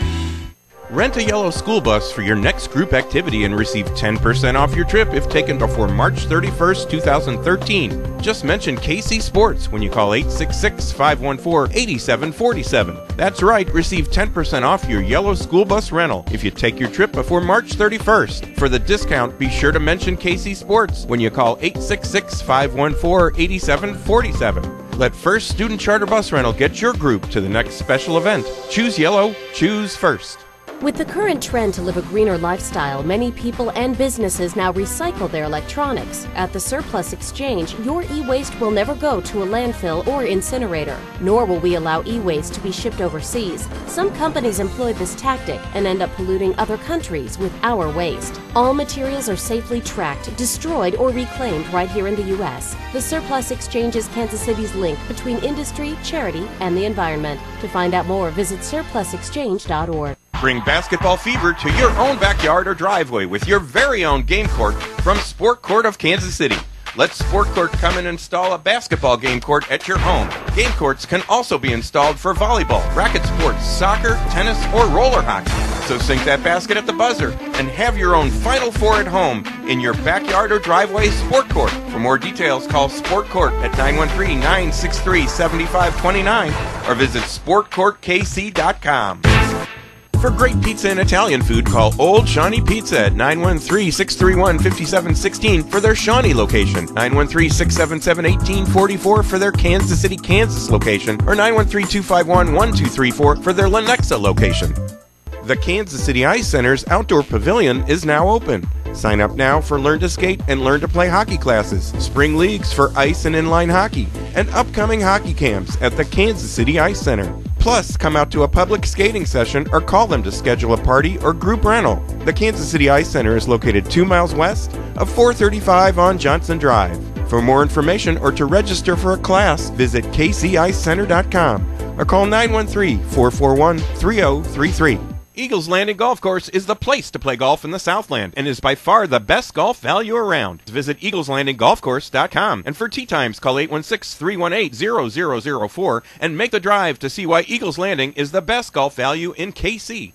Rent a yellow school bus for your next group activity and receive 10% off your trip if taken before March 31st, 2013. Just mention KC Sports when you call 866-514-8747. That's right, receive 10% off your yellow school bus rental if you take your trip before March 31st. For the discount, be sure to mention KC Sports when you call 866-514-8747. Let First Student Charter Bus Rental get your group to the next special event. Choose yellow, choose First. With the current trend to live a greener lifestyle, many people and businesses now recycle their electronics. At the Surplus Exchange, your e-waste will never go to a landfill or incinerator, nor will we allow e-waste to be shipped overseas. Some companies employ this tactic and end up polluting other countries with our waste. All materials are safely tracked, destroyed, or reclaimed right here in the U.S. The Surplus Exchange is Kansas City's link between industry, charity, and the environment. To find out more, visit surplusexchange.org. Bring basketball fever to your own backyard or driveway with your very own game court from Sport Court of Kansas City. Let Sport Court come and install a basketball game court at your home. Game courts can also be installed for volleyball, racket sports, soccer, tennis, or roller hockey. So sink that basket at the buzzer and have your own Final Four at home in your backyard or driveway Sport Court. For more details, call Sport Court at 913-963-7529 or visit sportcourtkc.com. For great pizza and Italian food, call Old Shawnee Pizza at 913-631-5716 for their Shawnee location, 913-677-1844 for their Kansas City, Kansas location, or 913-251-1234 for their Lenexa location. The Kansas City Ice Center's outdoor pavilion is now open. Sign up now for Learn to Skate and Learn to Play hockey classes, spring leagues for ice and inline hockey, and upcoming hockey camps at the Kansas City Ice Center. Plus, come out to a public skating session or call them to schedule a party or group rental. The Kansas City Ice Center is located 2 miles west of 435 on Johnson Drive. For more information or to register for a class, visit kcicecenter.com or call 913-441-3033. Eagles Landing Golf Course is the place to play golf in the Southland and is by far the best golf value around. Visit eagleslandinggolfcourse.com, and for tee times, call 816-318-0004 and make the drive to see why Eagles Landing is the best golf value in KC.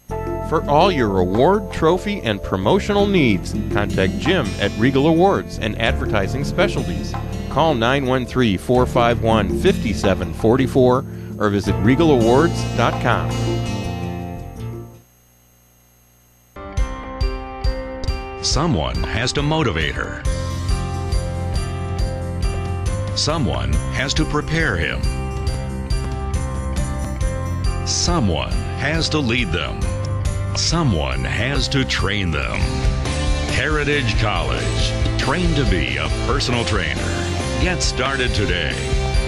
For all your award, trophy, and promotional needs, contact Jim at Regal Awards and Advertising Specialties. Call 913-451-5744 or visit regalawards.com. Someone has to motivate her. Someone has to prepare him. Someone has to lead them. Someone has to train them. Heritage College. Train to be a personal trainer. Get started today.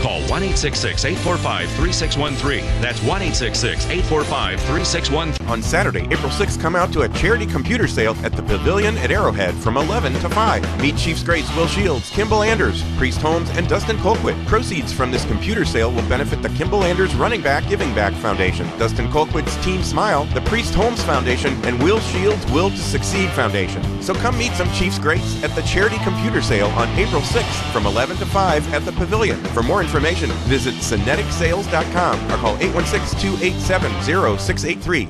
Call 1-866-845-3613. That's 1-866-845-3613. On Saturday, April 6th, come out to a charity computer sale at the Pavilion at Arrowhead from 11 to 5. Meet Chiefs greats Will Shields, Kimball Anders, Priest Holmes, and Dustin Colquitt. Proceeds from this computer sale will benefit the Kimball Anders Running Back Giving Back Foundation, Dustin Colquitt's Team Smile, the Priest Holmes Foundation, and Will Shields' Will to Succeed Foundation. So come meet some Chiefs greats at the charity computer sale on April 6th from 11 to 5 at the Pavilion. For more information, visit syneticsales.com or call 816-287-0683.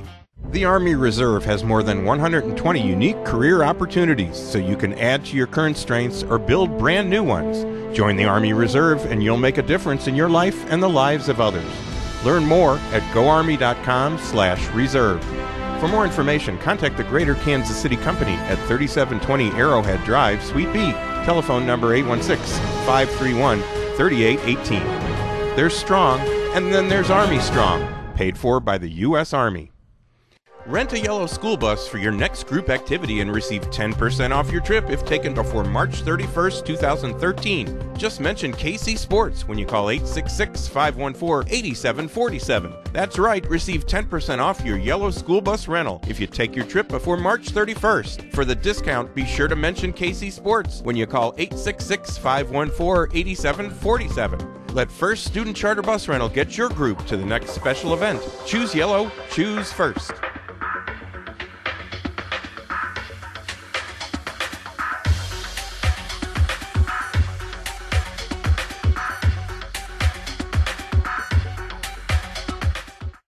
The Army Reserve has more than 120 unique career opportunities, so you can add to your current strengths or build brand new ones. Join the Army Reserve and you'll make a difference in your life and the lives of others. Learn more at goarmy.com/reserve. For more information, contact the Greater Kansas City Company at 3720 Arrowhead Drive, Suite B. Telephone number 816-531-3818. There's Strong, and then there's Army Strong, paid for by the U.S. Army. Rent a yellow school bus for your next group activity and receive 10% off your trip if taken before March 31st, 2013. Just mention KC Sports when you call 866-514-8747. That's right, receive 10% off your yellow school bus rental if you take your trip before March 31st. For the discount, be sure to mention KC Sports when you call 866-514-8747. Let First Student Charter Bus Rental get your group to the next special event. Choose yellow, choose First.